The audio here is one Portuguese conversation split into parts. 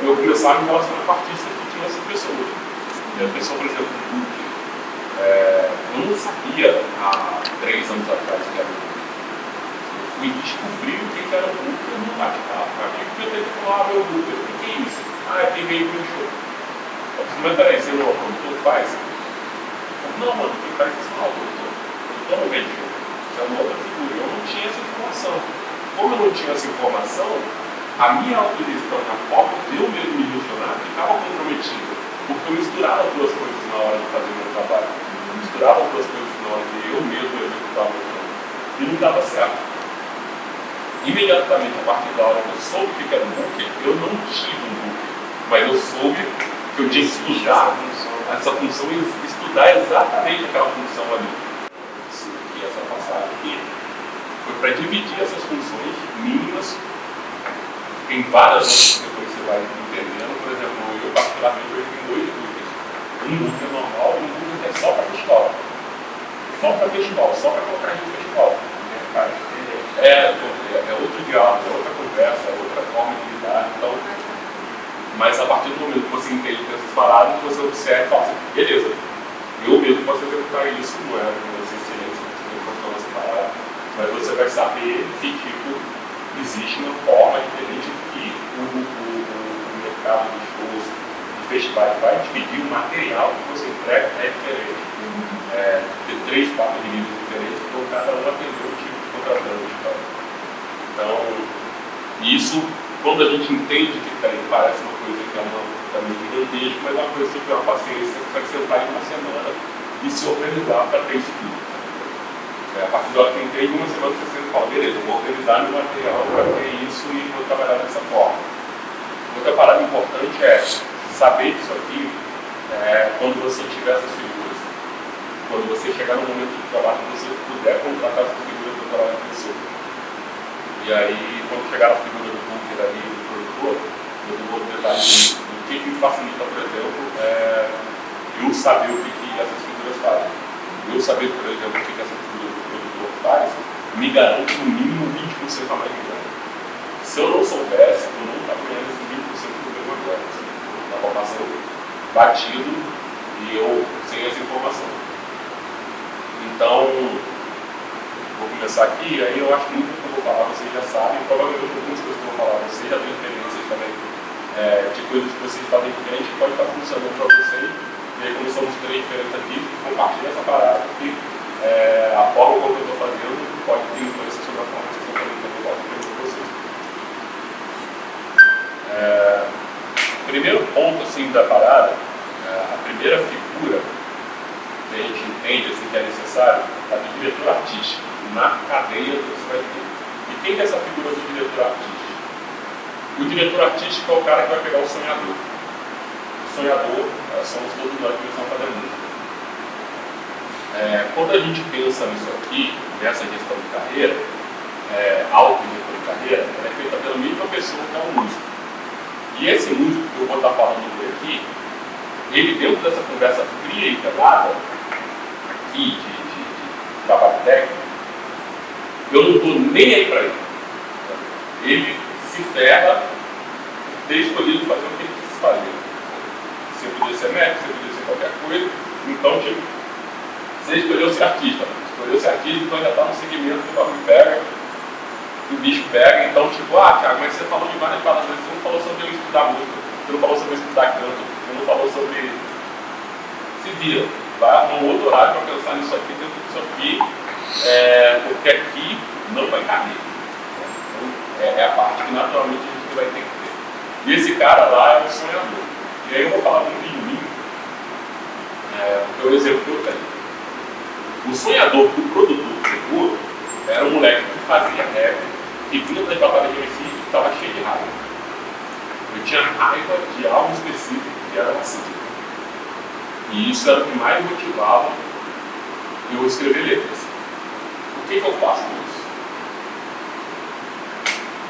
eu começava a me relacionar com artistas que tinham essas pessoas. E a pessoa, por exemplo, eu não sabia há 3 anos atrás que era o Book. Eu fui descobrir o que era o Book no bate-papo. A minha biblioteca falou, meu Book, o que é isso? É quem veio para o show. Eu disse, mas peraí, você não é o produtor que faz? Não, mano, quem faz isso não é o produtor. O produtor não vem de show. Isso é uma outra figura. Eu não tinha essa informação. Como eu não tinha essa informação, a minha autogestão, a forma de eu mesmo me gestionar, ficava comprometida. Porque eu misturava duas coisas na hora de fazer o meu trabalho. Eu misturava duas coisas na hora de eu mesmo executar o meu trabalho. E não dava certo. Imediatamente, a partir da hora que eu soube o que era um booker, eu não tive um booker. Mas eu soube que eu tinha que estudar essa função e estudar exatamente aquela função ali. Isso aqui, essa passagem aqui, foi para dividir essas funções mínimas. Tem várias outras que depois você vai entendendo. Por exemplo, eu particularmente hoje tenho 2 bookers. Um booker normal e um booker que é só para festival. Só para festival, só para colocar em festival. É outro diálogo, é outra conversa, é outra forma de lidar. Então, mas a partir do momento que você entende essas paradas, você observa e fala assim, beleza, eu mesmo posso executar isso, não é você excelência, você não pode falar essa parada, mas você vai saber que tipo existe uma forma diferente que o mercado de shows, de festivais, vai dividir o material que você entrega é diferente. Ter 3, 4 níveis diferentes, então cada um atender o tipo de contratante. Então, isso, quando a gente entende que parece uma coisa que é uma também gigantesca, mas é uma coisa que tem uma paciência, você consegue sentar em uma semana e se organizar para ter isso tudo. A partir da hora que entrei, em uma semana você senta e fala, beleza, eu vou organizar meu material para ter isso e vou trabalhar dessa forma. Outra parada importante é saber disso aqui quando você tiver essas figuras. Quando você chegar no momento de trabalho, você puder contratar essas figuras para trabalhar com você. E aí, quando chegar a figura do booker ali, do produtor, eu vou detalhe do que facilita, por exemplo, eu saber o que essas figuras fazem. Eu saber, por exemplo, o que essa figura do produtor faz, me garante no mínimo 20% a mais de ganho. Se eu não soubesse, eu não estava ganhando esse 20% do meu agora. Eu estava passando batido e eu sem essa informação. Então, vou começar aqui, aí eu acho que muito que eu vou falar vocês já sabem, provavelmente algumas coisas que eu vou falar vocês já têm experiências também de coisas que vocês fazem diferente que pode estar funcionando para vocês. E aí, como somos 3 diferentes aqui, compartilha essa parada, porque a forma como eu estou fazendo pode ter influência sobre a forma que vocês estão fazendo também, pode ter para vocês. O primeiro ponto assim, da parada, a primeira figura que a gente entende assim, que é necessário, é do diretor artístico, na cadeia do que você vai ter. E quem é essa figura do diretor artístico? O diretor artístico é o cara que vai pegar o sonhador. O sonhador somos todos nós que estamos fazendo música. Quando a gente pensa nisso aqui, nessa gestão de carreira, auto-gestão de carreira, ela é feita pela mesma pessoa que é um músico. E esse músico que eu vou estar falando por aqui, ele dentro dessa conversa fria e pelada, aqui de trabalho técnico, eu não estou nem aí para ele. Ele se ferra por ter escolhido fazer o que ele quis fazer. Você podia ser médico, você podia ser qualquer coisa, então, tipo, você escolheu ser artista. Escolheu ser artista, então já está no segmento que o bagulho pega, o bicho pega, então, tipo, Thiago, mas você falou de várias palavras, você não falou sobre eu estudar música, você não falou sobre eu estudar canto, você não falou sobre. Se vira, vai arrumar um outro horário para pensar nisso aqui, dentro disso aqui, porque aqui não vai caber. Então, é a parte que naturalmente a gente vai ter que ter. E esse cara lá é um sonhador. E aí eu vou falar muito de mim, porque é o exemplo que eu tenho. O sonhador do produtor de seguro era um moleque que fazia rap, que vinha da Batalha de Recife e estava cheio de raiva. Eu tinha raiva de algo específico que era assim. E isso era o que mais motivava eu escrever letras. O que eu faço com isso?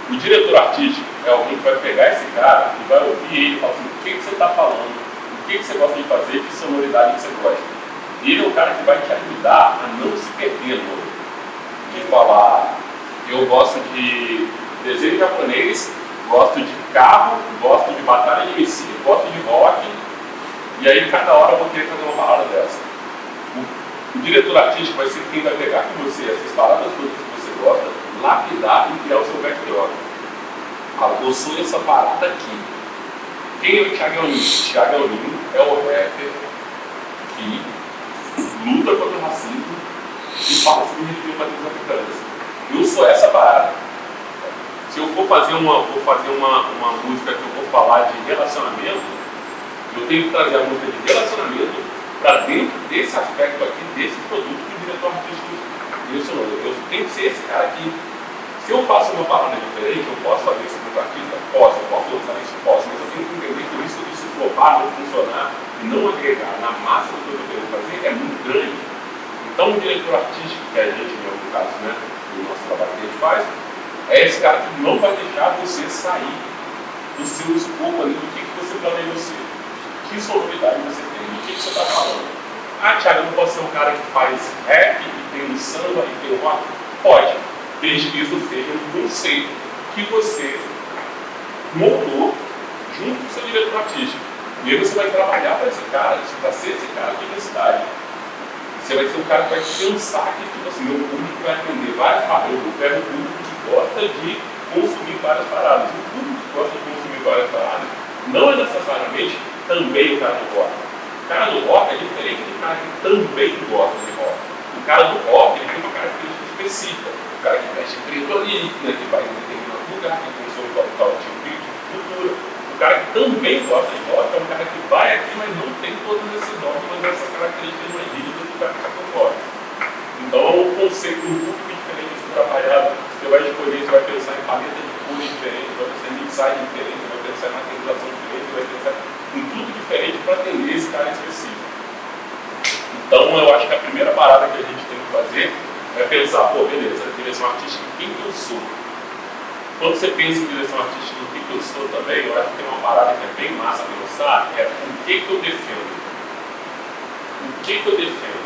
O diretor artístico é alguém que vai pegar esse cara e vai ouvir ele e falar assim, o que você está falando, o que você gosta de fazer, que sonoridade que você gosta. Ele é o cara que vai te ajudar a não se perder no de falar, eu gosto de desenho japonês gosto de carro, gosto de batalha de MC, gosto de rock, e aí cada hora eu vou querer fazer uma parada dessa. O diretor artístico vai ser quem vai pegar com você essas paradas todas que você gosta, lapidar e criar o seu backdrop. Eu sou essa parada aqui. Quem é o Thiago Alinho? Thiago Alinho é o rapper que luta contra o racismo e fala sobre religião para os africanos. Eu sou essa parada. Se eu for fazer uma música que eu vou falar de relacionamento, eu tenho que trazer a música de relacionamento para dentro desse aspecto aqui, desse produto que o diretor artístico mencionou. Eu tenho que ser esse cara aqui. Se eu faço uma parada diferente, eu posso fazer isso com o artista? Posso, eu posso lançar isso? Posso, mas eu tenho que entender que isso provar, não funcionar e não agregar na massa do que eu estou querendo fazer é muito grande. Então, o diretor artístico, que a gente, no caso, né, do nosso trabalho que a gente faz, é esse cara que não vai deixar você sair do seu escopo ali, do que você planejou ser. Que sonoridade você tem, do que você está falando. Ah, Thiago, eu não posso ser um cara que faz rap, e tem um samba, e tem um rock? Pode, desde que isso seja um conceito que você montou junto com o seu diretor artístico. E aí você vai trabalhar para esse cara, para ser esse cara de universidade. Você vai ser um cara que vai pensar que, tipo assim, meu público vai aprender várias paradas. Eu pego um público que gosta de consumir várias paradas. O público que gosta de consumir várias paradas não é necessariamente também o cara do rock. O cara do rock é diferente do cara que também gosta de rock. O cara do rock ele tem uma característica específica. O cara que veste preto ali, né, que vai em determinado lugar, que consome tal tipo de cultura. O cara que também gosta de rock é um cara que vai aqui, mas não tem todos esses dogmas, essas características mais rígidas do cara que está por fora. Então é um conceito um pouco diferente de ser trabalhado. Você vai escolher, você vai pensar em paleta de cores diferentes, vai pensar em mixagem diferente, vai pensar em materialização diferente, vai pensar em tudo diferente para atender esse cara específico. Então eu acho que a primeira parada que a gente tem que fazer é pensar, pô, beleza, direção artística, quem que eu sou? Quando você pensa em direção artística, o que eu sou também, eu acho que tem uma parada que é bem massa pensar, é o que eu defendo. O que eu defendo?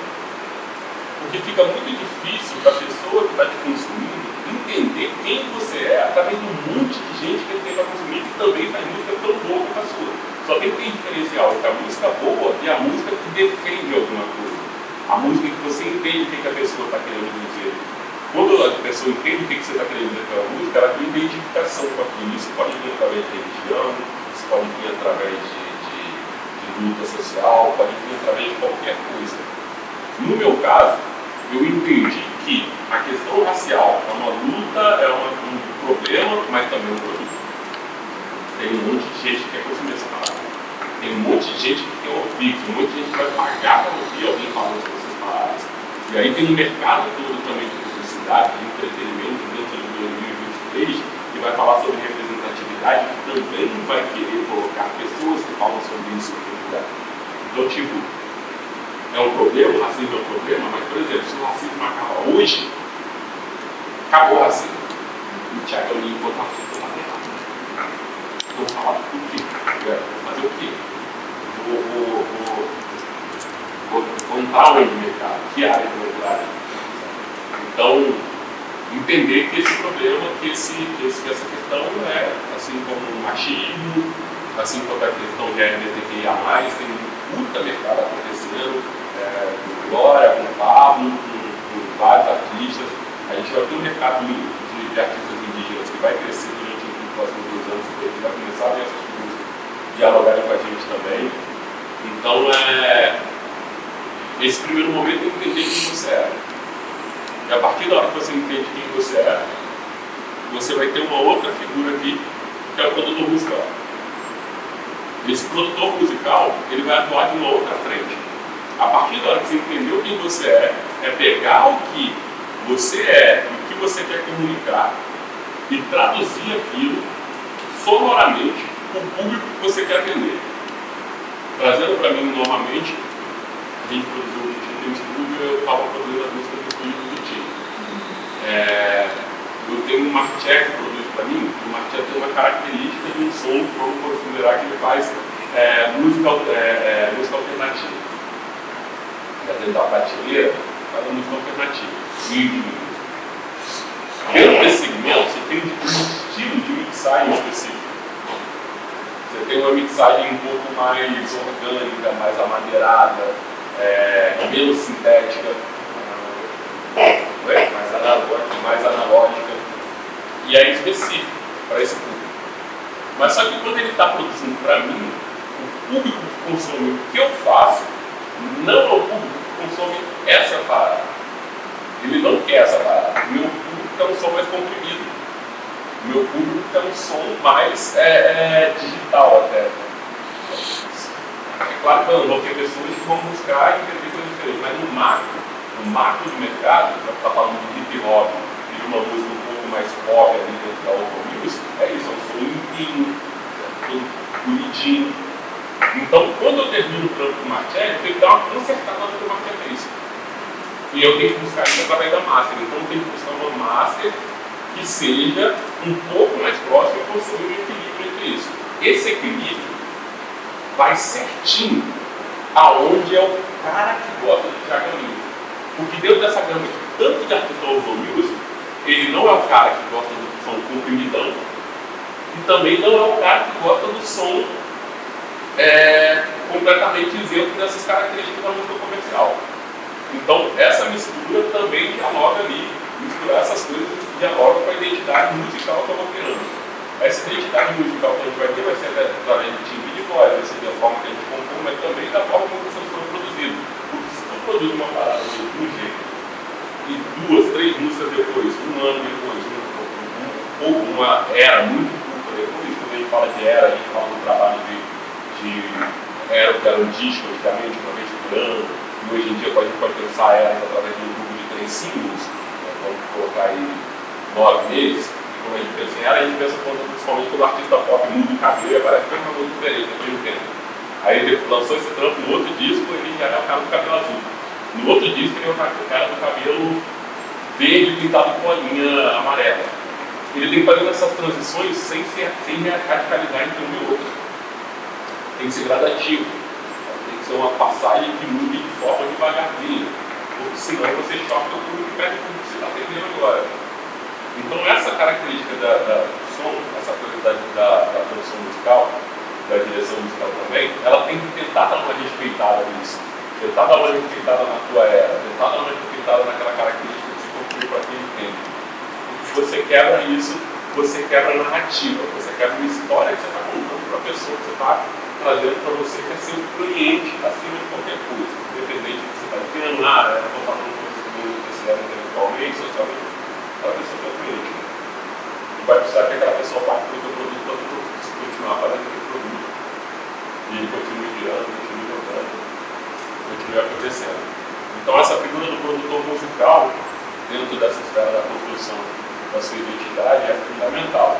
Porque fica muito difícil para a pessoa que está te consumindo entender quem você é através de um monte de gente que ele tem para consumir que também faz música tão boa quanto a sua. Só tem que ter diferencial entre a música boa e a música que defende alguma coisa. A música que você entende o que a pessoa está querendo dizer. Quando a pessoa entende o que você está querendo dizer pela música, ela tem identificação com aquilo. Isso pode vir através de religião, isso pode vir através de luta social, pode vir através de qualquer coisa. No meu caso, eu entendi que a questão racial é uma luta, é um problema, mas também um produto. Tem um monte de gente que quer consumir essa parada. Tem um monte de gente que quer ouvir, tem um monte de gente que vai pagar para ouvir alguém falando sobre essas paradas. E aí tem um mercado todo também de publicidade, de entretenimento dentro de 2023 que vai falar sobre representatividade, que também vai querer colocar pessoas que falam sobre isso em lugar. Então, tipo, é um problema, o racismo é um problema, mas, por exemplo, se o racismo acaba hoje, acabou o racismo. O Thiago Alinho botar tudo lá errado. Vou falar do quê? Vou fazer o quê? Vou entrar onde no mercado? Que área do mercado? Então, entender que esse problema, que essa questão é, assim como o machismo, assim como a questão de LGBTQIA+, tem um puta mercado acontecendo, com Glória, com Pablo, com vários artistas. A gente vai ter um mercado de artistas indígenas que vai crescer durante os próximos 2 anos, que vai começar a ver essas coisas dialogarem com a gente também. Então, esse primeiro momento é entender quem você é. E a partir da hora que você entende quem você é, você vai ter uma outra figura aqui, que é o produtor musical. Esse produtor musical, ele vai atuar de uma outra frente. A partir da hora que você entendeu quem você é pegar o que você é, o que você quer comunicar e traduzir aquilo sonoramente para o público que você quer atender. Trazendo para mim novamente, a gente produziu o Titi no estúdio, eu estava produzindo as músicas do estúdio do Titi. Eu tenho um Marché que produz para mim, o Marché tem uma característica de um som, vamos considerar que ele faz música alternativa. Dentro da prateleira, faz uma música alternativa. Dentro desse segmento, você tem um estilo de mixagem específico. mixagem um pouco mais orgânica, mais amadeirada, menos sintética, mais analógica, e é específico para esse público. Mas só que quando ele está produzindo para mim, o público que consome o que eu faço não é o público que consome essa parada. Ele não quer essa parada. O meu público quer um som mais comprimido. O meu público quer um som mais digital até. É claro que eu não vou ter pessoas que vão buscar e entender coisas diferentes, mas no macro do mercado, para estar falando de hip hop e de uma música um pouco mais pop ali dentro da Local Music, é isso, é um som limpinho, tudo bonitinho. Então, quando eu termino o trampo com o Marcello, eu tenho que dar uma consertada no que o Marcello fez. E eu tenho que buscar isso através da master. Então, eu tenho que buscar uma master que seja um pouco mais próxima e construir um equilíbrio entre isso. Esse equilíbrio vai certinho aonde é o cara que gosta de tirar gaminho. Porque dentro dessa gama de tanto de artista Local Music, ele não é o cara que gosta do som comprimidão e também não é o cara que gosta do som completamente isento dessas características da música comercial. Então, essa mistura também dialoga ali, misturar essas coisas dialoga com a identidade musical que eu vou criando. Essa identidade musical que a gente vai ter vai ser através de timbre de voz, vai ser da forma que a gente compõe, mas também da forma como as coisas foram produzidas. Porque se tu produz uma parada de um jeito, e 2, 3 músicas depois, um ano depois, ou uma era muito curta depois, quando a gente fala de era, a gente fala do trabalho de era que era um disco, antigamente, uma vez por ano, e hoje em dia a gente pode pensar eras através de um grupo de 3 singles, vamos colocar aí 9 meses, e quando a gente pensa em era, a gente pensa principalmente quando o artista pop muda o cabelo e aparece uma coisa diferente depois de um tempo. Aí ele lançou esse trampo no outro disco, ele já é o cara do cabelo azul. No outro disco ele é o cara do cabelo verde pintado com a linha amarela. Ele tem que fazer essas transições sem radicalizar entre um e outro. Tem que ser gradativo, tem que ser uma passagem que mude de forma devagarzinho, porque senão você choca o público e perde o público que você está entendendo agora. Então essa característica do som, essa coisa da produção musical, da direção musical também, ela tem que tentar dar uma respeitada nisso, tentar dar uma respeitada na tua era, tentar dar uma respeitada naquela característica que se construiu para aquele tempo. Porque se você quebra isso, você quebra a narrativa, você quebra uma história que você está contando para a pessoa que você está trazendo para você, que é ser um cliente acima de qualquer coisa, independente do que você está dizendo, eu estou falando coisas que não considero intelectualmente, socialmente, aquela pessoa que é o cliente. E vai precisar que aquela pessoa pague pelo teu produto para você continuar fazendo aquele produto. E ele continue girando, continue rodando, continue acontecendo. Então essa figura do produtor musical, dentro dessa esfera da construção da sua identidade, é fundamental.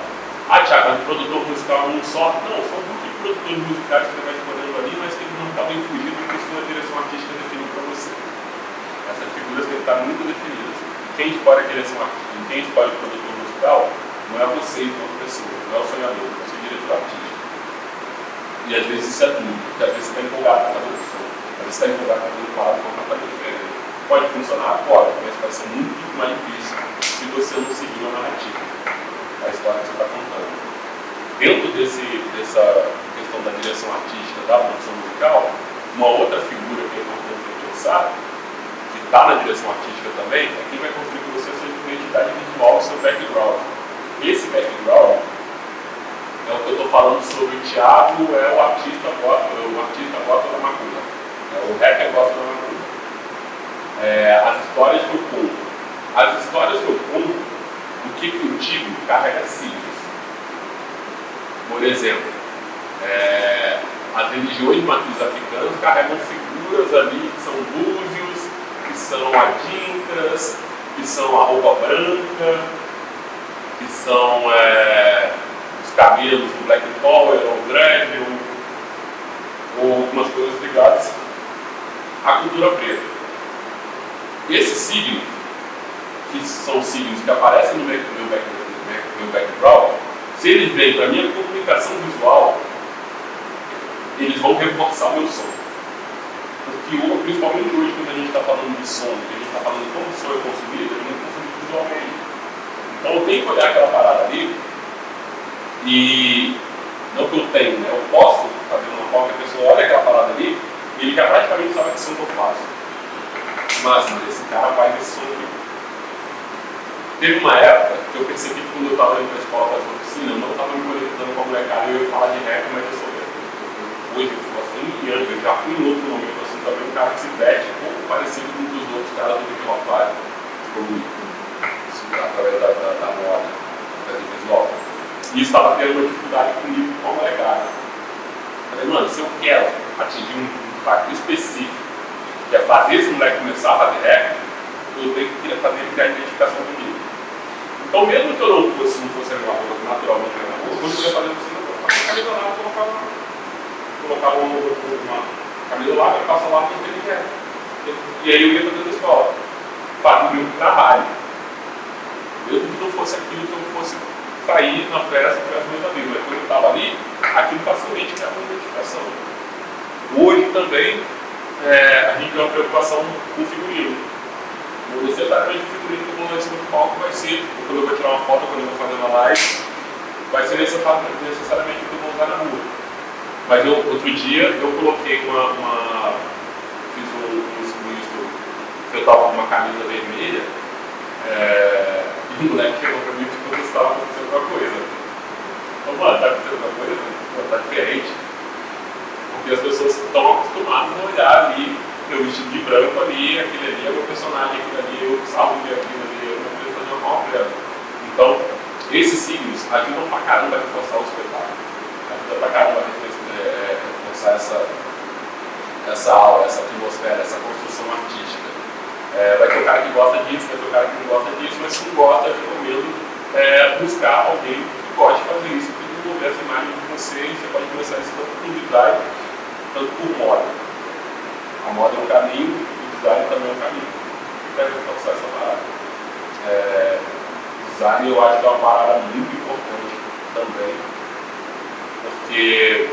Thiago, mas o produtor musical é um só? Não, são muitos produtores musicais que você vai escolhendo ali, mas que não está bem fugindo do que a sua direção artística definiu para você. Essas figuras têm que estar muito definidas. Quem escolhe a direção artística, quem escolhe o produtor musical, não é você enquanto pessoa, não é o sonhador, é o seu diretor artístico. E às vezes isso é tudo, porque às vezes você está empolgado com a produção, às vezes você está empolgado com aquele quadro completamente diferente. Pode funcionar? Pode, mas vai ser muito mais difícil se você não seguir a narrativa, a história que você está contando. Dentro dessa questão da direção artística, da produção musical, uma outra figura que é importante pensar, que está na direção artística também, é quem vai construir com você a sua identidade visual, o seu background. Esse background é o que eu estou falando sobre o Thiago, é o artista gosta da macumba, é o hacker gosta da macumba. As histórias que eu conto. As histórias que eu conto, o que eu digo, carrega signos. Por exemplo, as religiões de matriz africanas carregam figuras ali que são búzios, que são adinkras, que são a roupa branca, que são os cabelos do Black Power, ou dread, ou algumas coisas ligadas à cultura preta. Esses signos, que são signos que aparecem no meu background, se eles vêm para a minha comunicação visual, eles vão reforçar o meu som. Porque, principalmente hoje, quando a gente está falando de som, que a gente está falando de como o som é consumido, ele não é consumido visualmente. Então eu tenho que olhar aquela parada ali e Não que eu tenho, né? Eu posso fazer uma forma que a pessoa olha aquela parada ali e ele já praticamente sabe a ação que eu faço. Mas esse cara vai nesse som aqui. Teve uma época que eu percebi que quando eu estava indo para a escola fazer oficina, eu não estava me conectando com a molecada e eu ia falar de rap, mas eu sou hoje, eu sou assim, e antes, eu já fui em outro momento assim também, um cara que se veste um pouco parecido com os outros caras do que rock faz, através da moda, através do visual. E isso estava tendo uma dificuldade comigo com a molecada. Falei, mano, se eu quero atingir um impacto específico, que é fazer esse moleque começar a fazer rap, eu tenho que fazer ele ter a identificação comigo. Então, mesmo que eu não fosse uma roupa naturalmente na rua, quando eu ia fazer oficina, eu colocava uma camisa lá, colocava uma camisa lá, eu passo lá porque ele quer. E aí eu ia para dentro da escola, fazia o meu trabalho. Mesmo que não fosse aquilo que eu fosse sair na festa para os meus amigos, mas quando eu estava ali, aquilo facilmente era uma identificação. Hoje também, a gente tem uma preocupação com o figurino. Não necessariamente o figurino que eu vou lá em cima do palco vai ser, quando eu vou tirar uma foto, quando eu vou fazer uma live, vai ser necessariamente o que eu vou usar na rua. Mas outro dia eu coloquei fiz um misto, que eu estava com uma camisa vermelha, e o moleque chegou para mim e perguntou se estava acontecendo alguma coisa. Então, mano, está acontecendo alguma coisa? Está diferente. Porque as pessoas estão acostumadas a olhar ali, eu vestido de branco ali, aquele ali é o meu personagem, aquele ali é o salvo de aquilo ali, eu não preciso fazer uma obra. Então, esses signos ajudam pra caramba a reforçar o espetáculo. Ajuda pra caramba a reforçar essa aula, essa atmosfera, essa construção artística. Vai ter o cara que gosta disso, vai ter o cara que não gosta disso, mas se não gosta, eu recomendo buscar alguém que goste de fazer isso, que desenvolver essa imagem de você, e você pode começar isso tanto por design, tanto por moda. A moda é um caminho, o design também é um caminho. Quero reforçar essa parada. Design eu acho que é uma parada muito importante também, porque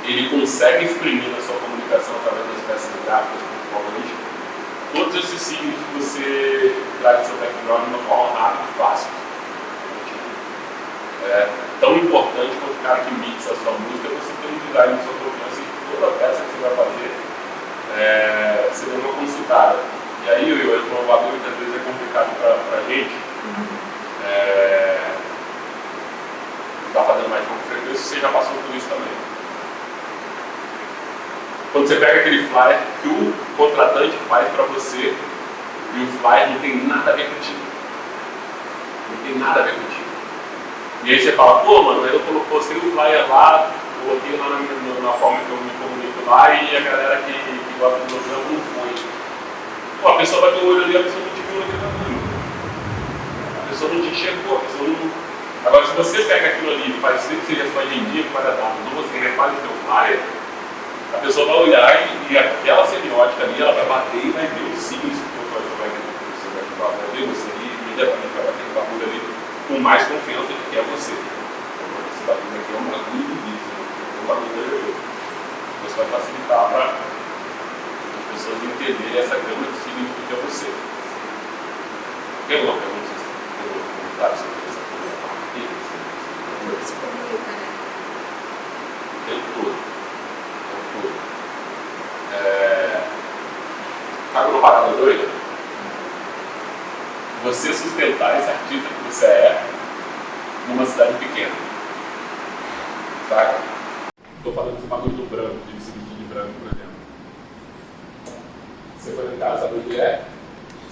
ele consegue exprimir na sua comunicação através das peças gráficas, principalmente, todos esses signos que você traz no seu background de uma forma rápida e fácil. Tão importante quanto o cara que mixa a sua música, você tem um design de sua confiança e toda peça que você vai fazer, você deu uma consultada. E aí, o inovador muitas vezes é complicado para a gente. Está fazendo mais com frequência, você já passou por isso também. Quando você pega aquele flyer que o contratante faz para você e o flyer não tem nada a ver contigo. Não tem nada a ver contigo. E aí você fala, pô, mano, eu postei o flyer lá, coloquei lá na forma que eu me comunico lá e a galera que gosta do meu trampo não foi. Pô, a pessoa vai ter o olho ali, a pessoa não te viu naquele caminho. A pessoa não te enxergou, a pessoa não... Agora, se você pega aquilo ali e faz sempre que seja sua agendinha com cada data, ou você refaz o seu flyer, a pessoa vai olhar e aquela semiótica ali, ela vai bater e vai ver os signos que você vai ver você e imediatamente vai bater o bagulho ali com mais confiança do que é você. Esse bagulho aqui é um bagulho disso, é um bagulho de Deus. Isso vai facilitar para as pessoas entenderem essa grama de signos que é você. Tem alguma pergunta? Tem algum comentário sobre essa coisa? Se comunica, né? Tem tudo. Sabe uma parada doida? Você sustentar esse artista que você é numa cidade pequena. Sabe? Estou falando desse bagulho do branco, de se vestir de branco, por exemplo. Você foi em casa, sabe o que é?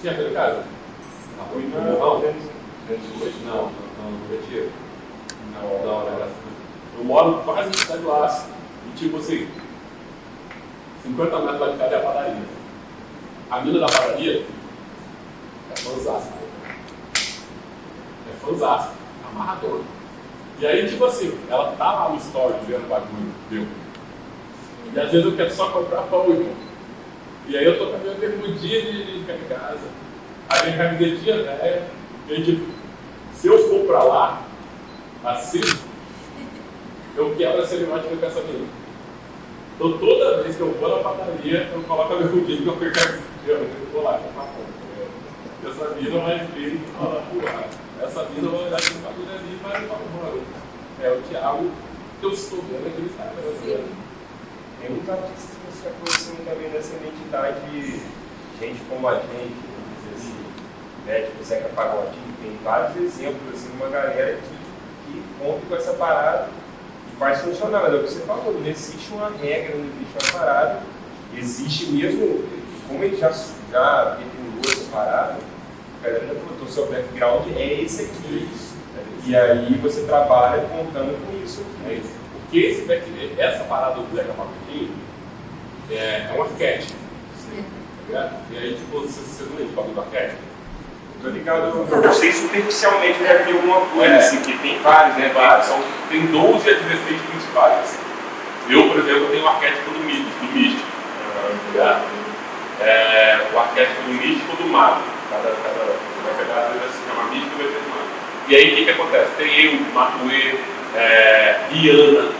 Você já foi em casa? Na rua em Não, no Retiro. Não. Eu moro quase na cidade do Aço. E tipo assim, 50 metros lá de casa é a padaria. A mina da padaria é fãzaça. Amarradona. E aí, tipo assim, ela tá lá no story vendo o bagulho, viu? E às vezes eu quero só comprar pão, irmão. E aí eu tô com a minha bermudinha de ficar em casa. A minha camisetinha velha. E aí, tipo, se eu for pra lá, assim, eu quebro a semiótica com essa menina. Então toda vez que eu vou na padaria, eu coloco a bermudinha que eu perco a eu vou lá comprar pão. Essa mina vai vir e falar, pô, essa mina vai olhar esse bagulho ali e vai falar, mano, é o Thiago que eu estou vendo aquele cara. Tem muitos artistas que se aproximam também dessa identidade, gente como a gente, vamos dizer assim, né? Tipo Zeca Pagodinho, tem vários exemplos, assim, de uma galera que rompe com essa parada e faz funcionar. Mas é o que você falou, não existe uma regra, não existe uma parada, existe mesmo, como ele já definiu essa parada, a galera já botou, seu background é esse aqui. E aí você trabalha contando com isso. É isso. Porque essa parada do Zeca Pagodinho é um arquétipo. Tá? E aí, tipo, você não lembra do arquétipo? Tô ligado, eu sei superficialmente já vi alguma coisa, assim, que tem vários, né? Tem 12 a 16 principais. Assim. Eu, por exemplo, tenho o arquétipo do místico. Tá? O arquétipo do místico e do mago. Cada vai se chamar místico e vai ser mago. E aí, o que acontece? Tem eu, Matuê, Rihanna.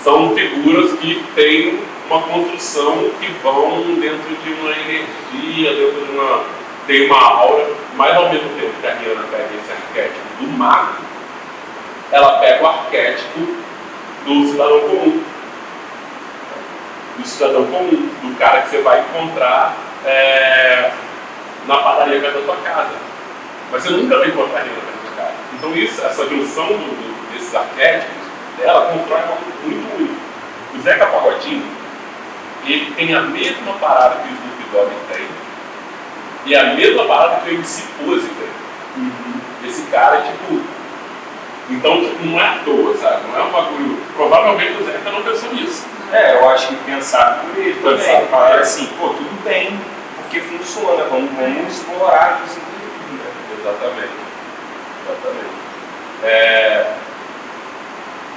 São figuras que têm uma construção que vão dentro de uma energia, dentro de uma... tem uma aura, mas ao mesmo tempo que a Rihanna pega esse arquétipo do mago, ela pega o arquétipo do cidadão comum. Do cidadão comum, do cara que você vai encontrar na padaria perto da tua casa. Mas você nunca vai encontrar a Rihanna perto da tua casa. Então essa junção desses arquétipos, ela constrói algo muito único. O Zeca Pagodinho, ele tem a mesma parada que o Snoop Dogg tem e a mesma parada que o MC Pose tem. Esse cara, tipo... Então, tipo, não é à toa, sabe? Não é um bagulho... Provavelmente o Zeca não pensou nisso. Eu acho que pensar por ele também. Fala assim, pô, tudo bem, porque funciona, vamos explorar isso. Exatamente.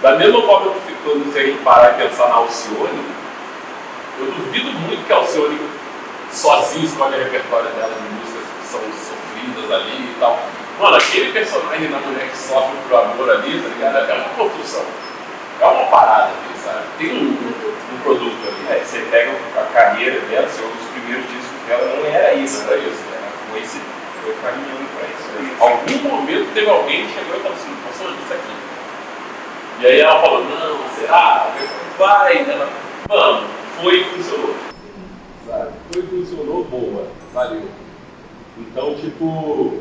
Da mesma forma que quando você parar e pensar na Alcione, eu duvido muito que a Alcione sozinha escolhe o repertório dela de músicas que são sofridas ali e tal. Mano, aquele personagem da mulher que sofre por amor ali, tá ligado? É uma construção. É uma parada ali, sabe? Tem um produto ali. Você pega a carreira dela, você ouve os primeiros discos dela, não era isso. Não era isso. Foi caminhando para isso. Algum momento teve alguém que chegou e falou assim, passou disso aqui. E aí ela falou, não, será? Vai, ela, mano, foi e funcionou. Sabe? Foi e funcionou, boa, valeu. Então, tipo,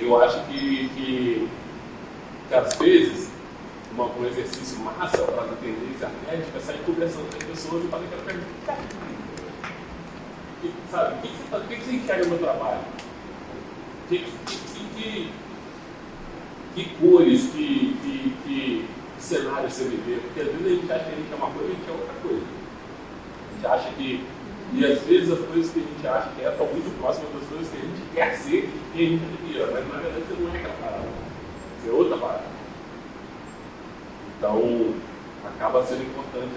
eu acho que às vezes um exercício massa para entender esse arquétipo é sair conversando com as pessoas e fazer aquela pergunta. Sabe, o que você enxerga no meu trabalho? Que cores, que cenários você vê? Porque às vezes a gente acha que a gente é uma coisa e a gente é outra coisa. A gente acha que... E às vezes as coisas que a gente acha que estão muito próximas das coisas que a gente quer ser e a gente devia. Mas na verdade você não é aquela parada. Você é outra parada. Então, acaba sendo importante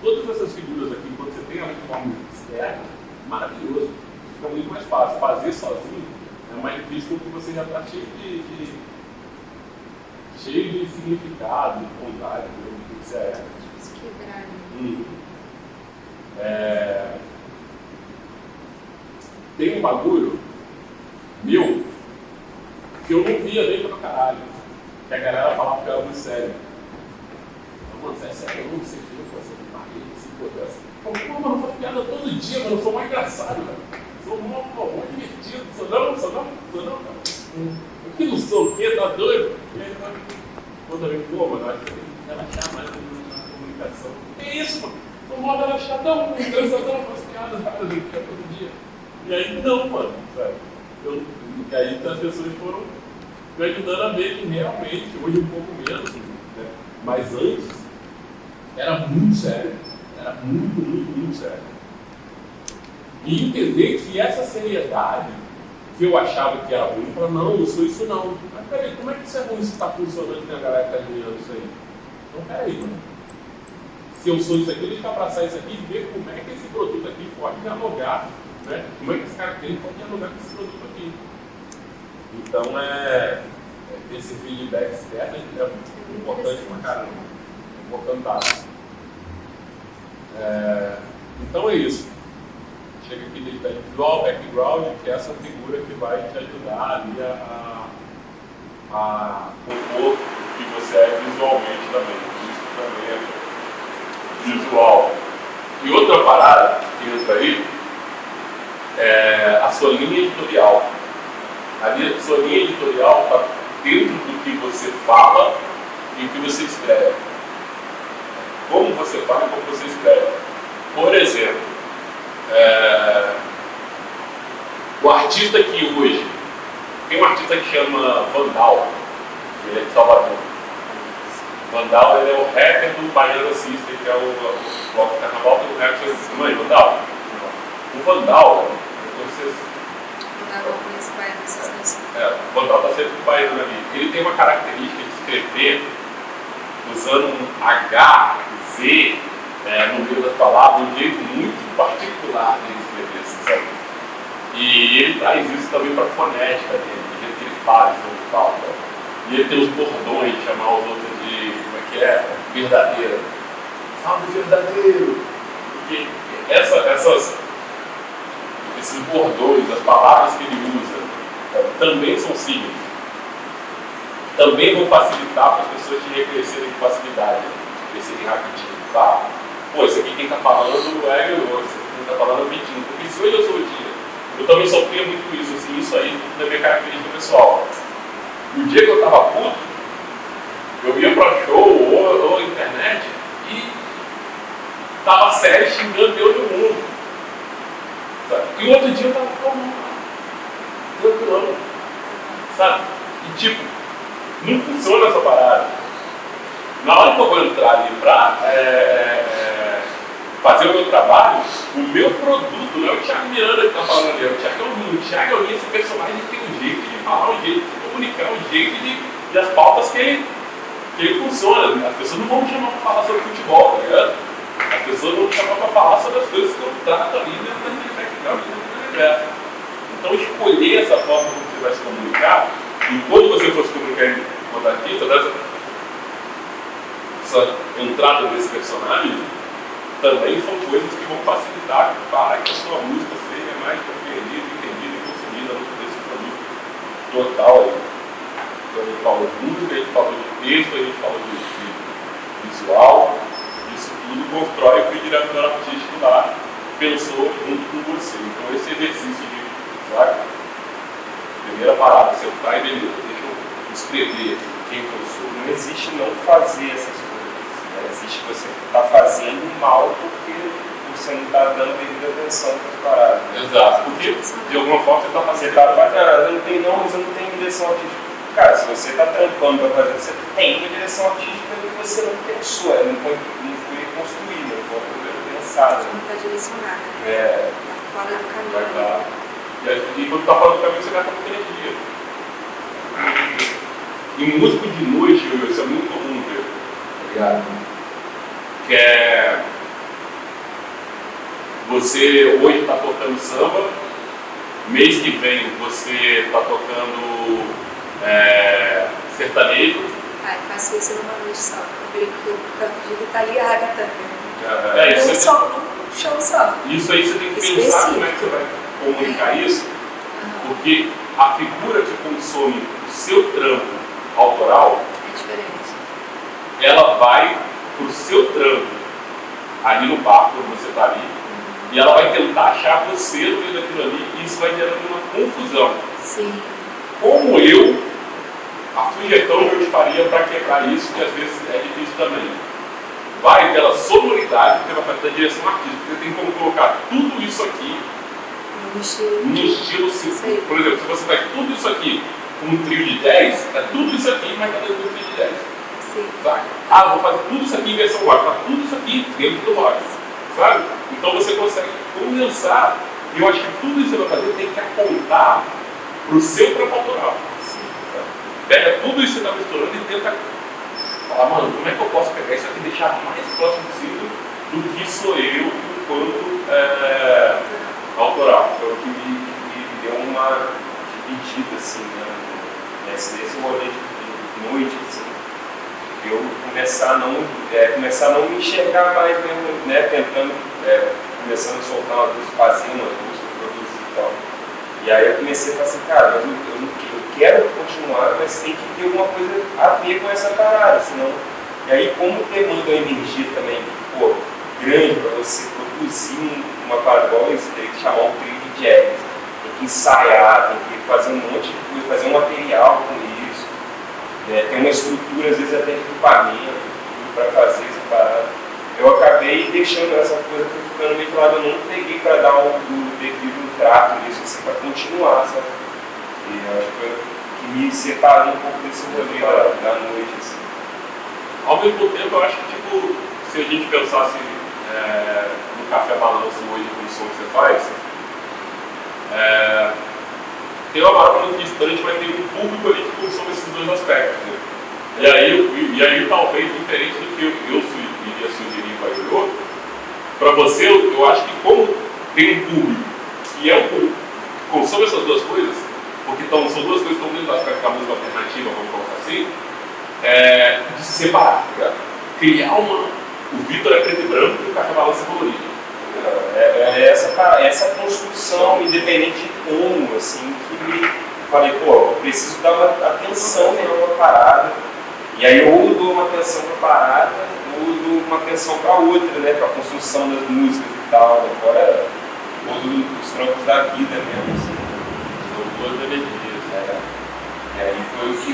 todas essas figuras aqui, quando você tem a forma externa, maravilhoso. Fica muito mais fácil. Fazer sozinho é mais difícil porque você já está cheio de significado, de vontade, do que você é. Se quebrar. Tem um bagulho meu que eu não via nem pra caralho. Que a galera falava que era muito sério. Mano, você é sério, eu não sei o que você pô, mano, eu faço piada todo dia, mano, eu sou mais engraçado, velho. Sou mó divertido, sou não, cara. Que não sou o quê, tá doido? E aí, quando eu digo, pô, mano, acho que tem que relaxar mais na comunicação. Que isso, mano? Sou mó relaxadão, engraçadão, faço piada, todo dia. E aí, não, mano, sabe? E aí as pessoas foram me ajudando a ver que realmente, hoje um pouco menos, né? Mas antes, era muito sério. Era muito sério. E entender que essa seriedade que eu achava que era ruim, eu falava, não sou isso não. Mas peraí, como é que isso é ruim se está funcionando e tem a galera que está admirando isso aí? Então peraí, mano. Se eu sou isso aqui, deixa eu abraçar isso aqui e ver como é que esse produto aqui pode dialogar, né? Como é que esse cara pode dialogar com esse produto aqui. Então esse feedback externo é importante pra caramba. Importante. Então é isso. Chega aqui de background, que é essa figura que vai te ajudar ali o corpo que você é visualmente também. Isso também é visual. E outra parada que entra aí é a sua linha editorial. A sua linha editorial está dentro do que você fala e o que você escreve. Como você fala e como você escreve. Por exemplo, o artista que hoje, tem um artista que chama Vandal, ele é de Salvador. Vandal, ele é o rapper do Baiana System, que é o bloco de carnaval do rap. Você não é Vandal? O Vandal, vocês... O Vandal está sempre com o Baiana ali. Ele tem uma característica de escrever usando um H, Z, no meio das palavras, um jeito muito particular de escrever, sabe? E ele traz isso também para a fonética dele, do jeito que ele faz, ele fala. E ele tem os bordões, chamar os outros de, como é que é? Verdadeira. Salve verdadeiro! Porque esses bordões, as palavras que ele usa, também são signos. Também vão facilitar para as pessoas te reconhecerem com facilidade, reconhecerem rapidinho. Tá? Pô, esse aqui quem está falando é eu, esse aqui quem está falando é o Vitinho. Porque se hoje eu sou o dia, eu também sofria muito isso, assim, isso aí tudo na minha característica pessoal. O dia que eu estava puto, eu ia para show ou internet e estava sério xingando Deus no mundo. Sabe? E o outro dia eu estava calmo, tranquilão. Sabe? E tipo, não funciona essa parada. Na hora que eu vou entrar ali para fazer o meu trabalho, o meu produto não é o Thiago Miranda que está falando ali, é o Thiago Elminho. O Thiago Elminho, esse personagem, tem um jeito de falar, um jeito de comunicar, um jeito de as pautas que ele funciona. As pessoas não vão me chamar para falar sobre futebol, tá ligado? As pessoas vão me chamar para falar sobre as coisas que eu trato ali dentro da minha. Então, escolher essa forma como você vai se comunicar, e quando você for se comunicar em contato, toda essa entrada desse personagem, também são coisas que vão facilitar para que a sua música seja mais compreendida, entendida e consumida nesse produto total aí. Então a gente falou de música, a gente falou de texto, a gente falou de visual, isso tudo constrói o diretor artístico lá, pensou junto com você. Então esse exercício de, sabe? Primeira parada, você tá e beleza, deixa eu escrever quem que eu sou. Não existe não fazer essas coisas. Existe você está fazendo mal porque você não está dando devida atenção para as paradas. Exato, porque de alguma forma você está fazendo. Você está fazendo, mas eu não tenho direção artística. Cara, se você está trampando para fazer, você tem uma direção artística que você não pensou, não foi construída, não foi pensada. Não está direcionada. Está fora do caminho. Vai dar. E quando está fora do caminho, você gasta muita energia. Em músico de noite, isso é muito comum ver. Tá ligado? Que é você hoje está tocando samba, mês que vem você está tocando sertanejo. Ai, faço isso numa noite só. Eu brinco que eu canto de Ritalia Ragatanga. Isso só um show só. Isso aí você tem que pensar como é que você vai comunicar isso, porque a figura que consome o seu trampo autoral é diferente. Ela vai pro seu trampo ali no bar, quando você está ali, e ela vai tentar achar você no meio daquilo ali, e isso vai gerando uma confusão. Sim. Como a sugestão que eu te faria para quebrar isso, que às vezes é difícil também, vai pela sonoridade que você vai fazer da direção artística. Você tem como colocar tudo isso aqui no estilo simples. Por exemplo, se você faz tudo isso aqui com um trio de 10, é tudo isso aqui, mas está dentro do trio de 10. Sabe? Vou fazer tudo isso aqui em versão rock, mas tudo isso aqui dentro do rock, sabe? Então você consegue condensar, e eu acho que tudo isso que você vai fazer tem que apontar para o seu trampo autoral. Pega tudo isso que você está misturando e tenta falar, mano, como é que eu posso pegar isso aqui e deixar o mais próximo possível do que sou eu enquanto autoral. Foi o que me deu uma dividida, assim, né? Nesse rolê de noite, assim. Eu começar a não me enxergar mais mesmo, né, tentando, começando a soltar umas músicas, fazer umas músicas, produzir e tal. E aí eu comecei a falar assim, cara, eu quero continuar, mas tem que ter alguma coisa a ver com essa parada, senão... E aí, como demanda uma energia também, pô, grande para você produzir uma parada igual isso, tem que chamar um trio de jazz, tem que ensaiar, tem que fazer um monte de coisa, fazer um material com isso, tem uma estrutura, às vezes até de equipamento, para fazer essa parada. Eu acabei deixando essa coisa, ficando meio de lado, eu não peguei para dar o devido trato nisso, assim, para continuar, sabe? E eu acho que me separou um pouco desse rolê da noite, assim. Ao mesmo tempo, eu acho que, tipo, se a gente pensasse no Café Balanço hoje, com o som que você faz, tem uma palavra muito distante, a gente vai ter um público ali que consome esses dois aspectos. Né? E aí, talvez, diferente do que eu iria sugerir para o Ioiô, para você, eu acho que como tem um público que é um público que consome essas duas coisas, porque são duas coisas que estão dentro do aspecto da música alternativa, vamos colocar assim, de se separar, tá ligado? Criar o Vitor é preto e branco e o Café Balanço é colorido. Essa construção, independente de como, assim, que me falei, pô, eu preciso dar uma atenção para uma parada, e aí ou dou uma atenção para a parada, ou dou uma atenção para outra, né, para a construção das músicas e tal, agora os trampos da vida mesmo, assim. São duas energias. E aí foi o que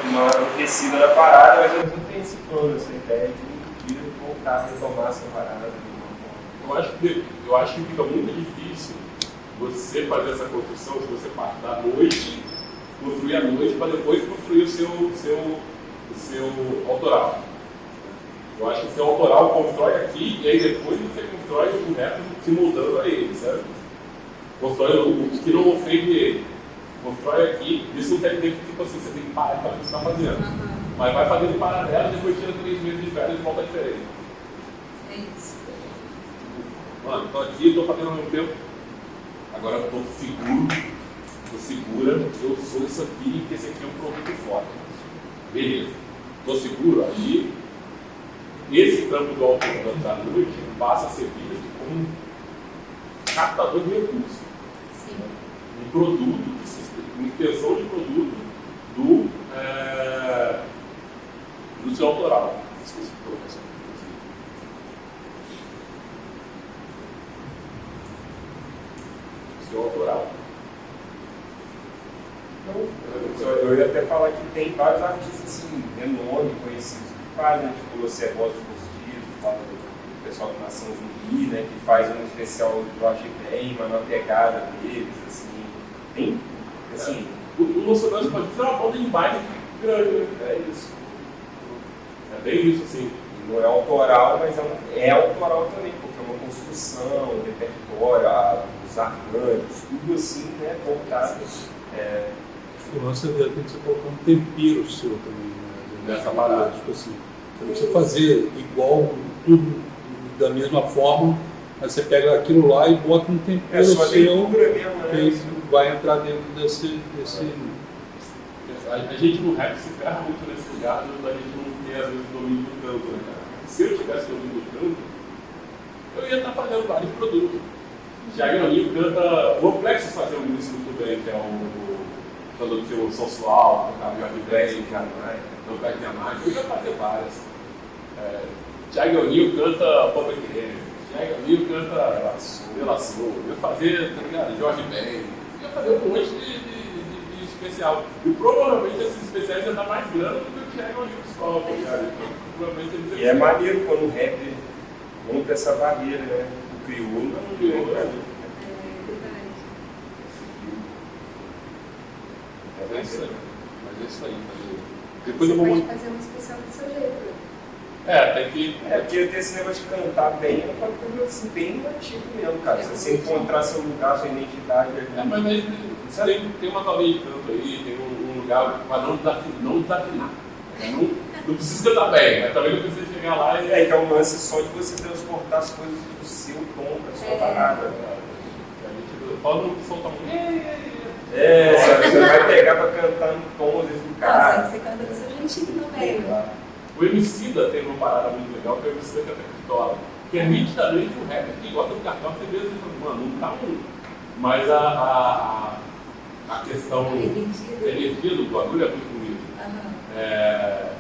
uma aquecida na parada, mas eu não tenho esse plano, essa ideia de voltar a retomar essa parada. Eu acho que fica muito difícil você fazer essa construção se você parte da noite, construir a noite, para depois construir o seu autoral. Eu acho que o seu autoral constrói aqui e aí depois você constrói o método simultâneo a ele, certo? Constrói o que não ofende ele. Constrói aqui, isso não quer dizer que tipo assim, você tem que parar de fazer o que você está fazendo. Mas vai fazendo em paralelo e depois tira 3 meses de férias e volta diferente. É isso. Mano, tô aqui, tô fazendo ao mesmo tempo. Agora eu tô segura, eu sou isso aqui, que esse aqui é um produto forte. Beleza. Tô seguro, aí esse campo do alto da noite passa a ser visto como um captador de recursos. Sim. Um produto, uma extensão de produto do seu autoral. Esqueci de colocar essa coisa. Seu autoral. Eu ia até falar que tem vários artistas assim, renome, conhecidos, que fazem, tipo, você é voz positivo, fala do pessoal do Nação Zumbi, né, que faz um especial do Jorge Ben, mas na pegada deles, assim, tem, assim... O Bolsonaro pode ser uma banda de baile grande, é isso. É bem isso, assim. Não é autoral, mas é autoral também, porque é uma construção, um repertório, os arranjos, tudo assim, né, voltado. O lance tem que você colocar um tempero seu também, né? Nessa parada. Tipo assim, você não precisa fazer igual, tudo da mesma forma, mas você pega aquilo lá e bota um tempero só seu, mesmo, né? que vai entrar dentro desse... A gente no rap se ferra muito nesse lugar da gente não ter, às vezes, domínio do canto, né, cara? Se eu tivesse domínio do canto, eu ia estar fazendo vários produtos. Thiago canta... O Amplexus fazia isso muito bem, que é quando tinha o Sensual, tocava o Jorge Ben, o Black Jamaica, eu ia fazer várias. Thiago O'Neill canta Public Enemy, Thiago O'Neill canta Relação, eu ia fazer, tá ligado, Jorge Ben, ia fazer um monte de especial. E provavelmente esses especiais iam dar mais grana do que o Thiago O'Neill só, cara. E é maneiro quando o rap rompe essa barreira, né? O crioulo não crioulo, né? É isso aí. Mas é isso aí. Depois você pode fazer um especial do seu jeito. Tem que... porque ter esse negócio de cantar bem é uma coisa assim, bem nativo mesmo, cara. Se você encontrar seu lugar, sua identidade ali. Mas aí tem uma galinha de canto aí, tem um lugar para não desafinar. Não precisa cantar bem, mas também não precisa chegar lá e... que é um lance só de você transportar as coisas do seu tom, da sua parada. A gente fala no som tá muito... Você vai pegar pra cantar no tom do cara. Nossa, você canta do seu jeitinho também. O Emicida tem uma parada muito legal, que é o Emicida canta Cartola, que é nitidamente um rapper que gosta do Cartola, você vê assim, mano, não tá um. Mas a questão Revertida. energia do bagulho é muito bonito.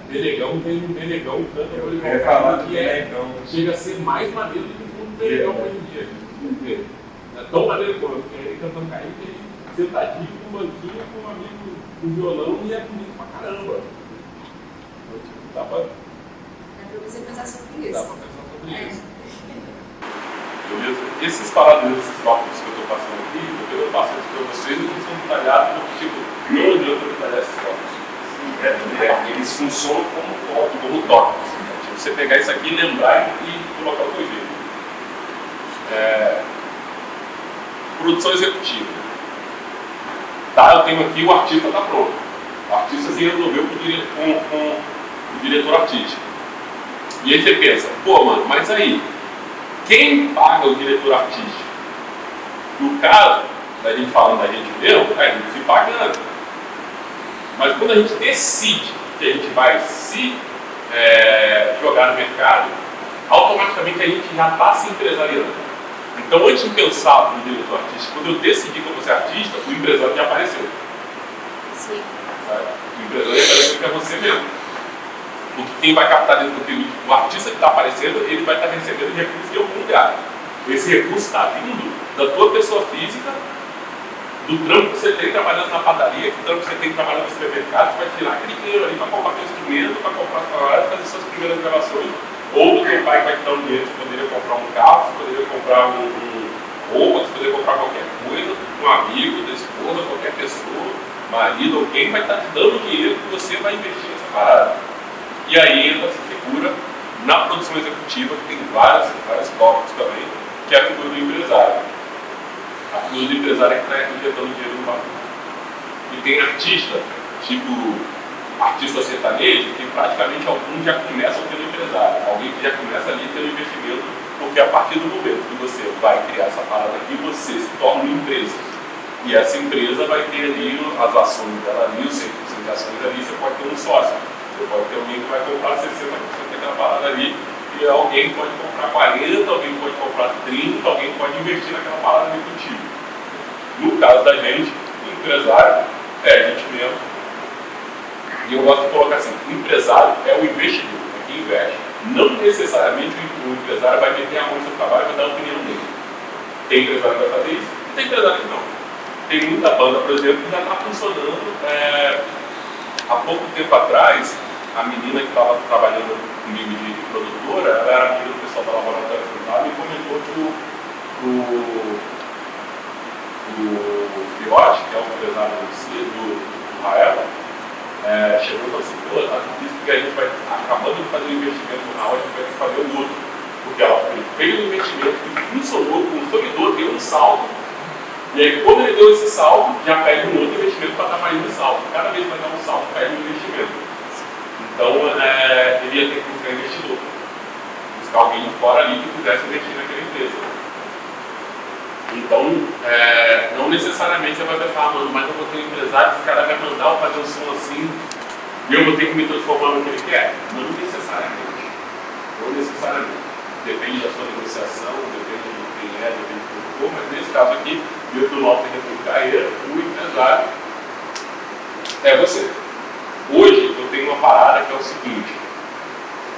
Benegão tem um Benegão tanto Eu ia falar do que é, Benegão. chega a ser mais maneiro do que o Benegão hoje em dia. Entendeu? É tão maneiro como ele cantando cair que ele sentadinho no banquinho com um amigo com violão e é bonito pra caramba. Então, tipo, dá pra Você pensar sobre Dá isso. pra pensar sobre isso. Beleza? Esses paralelos, esses tópicos que eu estou passando aqui, eu passo aqui para vocês e não são detalhados, porque tipo, não adianta detalhar esses tópicos. Eles funcionam como tópicos. Tipo, você pegar isso aqui, lembrar e colocar o teu jeito. Produção executiva. Tá, eu tenho aqui o artista está pronto. O artista se resolveu com o diretor artístico. E aí você pensa, pô, mano, mas aí, quem paga o diretor artístico? No caso, da gente falando da gente mesmo, a gente se pagando. Mas quando a gente decide que a gente vai se jogar no mercado, automaticamente a gente já está se empresariando. Então, antes de pensar no diretor artístico, quando eu decidi que eu vou ser artista, o empresário já apareceu. Sim. O empresário já apareceu que é você mesmo. Porque quem vai captar dentro do conteúdo, o artista que está aparecendo, ele vai estar recebendo recursos de algum lugar. Esse recurso está vindo da tua pessoa física, do trampo que você tem trabalhando na padaria, do trampo que você tem trabalhando no supermercado, que vai tirar aquele dinheiro ali para comprar teu instrumento, para comprar trabalho, fazer suas primeiras gravações. Ou do teu pai que vai te dar um dinheiro, você poderia comprar um carro, você poderia comprar roupa, você poderia comprar qualquer coisa, um amigo, da esposa, qualquer pessoa, marido, alguém vai estar te dando dinheiro que você vai investir nessa parada. E aí entra essa figura na produção executiva, que tem vários tópicos também, que é a figura do empresário. A figura do empresário é que está injetando dinheiro no bagulho. E tem artista, tipo artista sertanejo, que praticamente alguns já começam tendo empresário. Alguém que já começa ali tendo investimento, porque a partir do momento que você vai criar essa parada aqui, você se torna uma empresa. E essa empresa vai ter ali as ações dela ali, os 100% de ações ali, você pode ter um sócio. Você pode ter alguém que vai comprar 60% daquela parada ali, e alguém pode comprar 40%, alguém pode comprar 30%, alguém pode investir naquela parada ali contigo. No caso da gente, o empresário é a gente mesmo. E eu gosto de colocar assim, o empresário é o investidor, é quem investe. Não necessariamente o empresário vai meter a mão no seu trabalho e vai dar a opinião dele. Tem empresário que vai fazer isso, tem empresário que não. Tem muita banda, por exemplo, que já está funcionando. Há pouco tempo atrás, a menina que estava trabalhando comigo de produtora, ela era amiga do pessoal da Laboratório Fundado e comentou que o Fiote, que é o empresário do Raela, chegou e falou assim, pô, que a gente vai, acabando de fazer um investimento no Rael, a gente vai ter que fazer o outro. Porque ela fez um investimento que funcionou, consolidou, deu um salto, e aí quando ele deu esse salto, já pega um outro investimento para dar mais um salto. Cada vez que vai dar um salto, pega um investimento. Então, ele ia ter que buscar investidor. Buscar alguém de fora ali que pudesse investir naquela empresa. Então, não necessariamente você vai pensar, mano, mas eu vou ter um empresário, esse cara vai mandar eu fazer um som assim, e eu vou ter que me transformar no que ele quer? Não necessariamente. Não necessariamente. Depende da sua negociação, depende de quem depende do que for, mas nesse caso aqui, dentro do nosso de carreira, o empresário é você. Hoje, eu tenho uma parada que é o seguinte,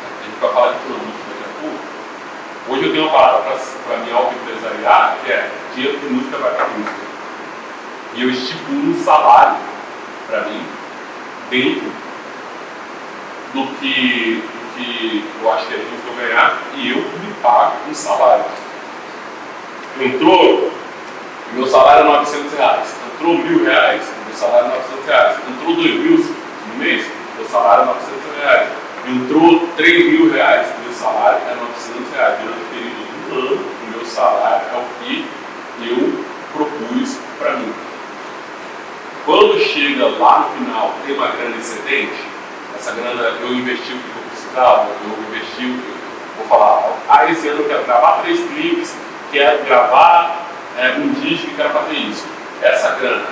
a gente vai falar de produto daqui a pouco. Hoje eu tenho uma parada para me auto-empresariar, que é dinheiro de música vai para música. E eu estipulo um salário para mim dentro do que eu acho que é justo eu ganhar e eu me pago um salário. Entrou, meu salário é R$900. Entrou R$1.000, meu salário é R$900. Entrou R$2.000 no mês, meu salário é R$900. Entrou R$3.000, meu salário é R$900. Durante o período do ano, o meu salário é o que eu propus para mim. Quando chega lá no final, tem uma grana excedente, essa grana eu investi o que eu precisava, eu investi o que vou falar, esse ano eu quero gravar 3 clipes, quero gravar um disco e quero fazer isso. Essa grana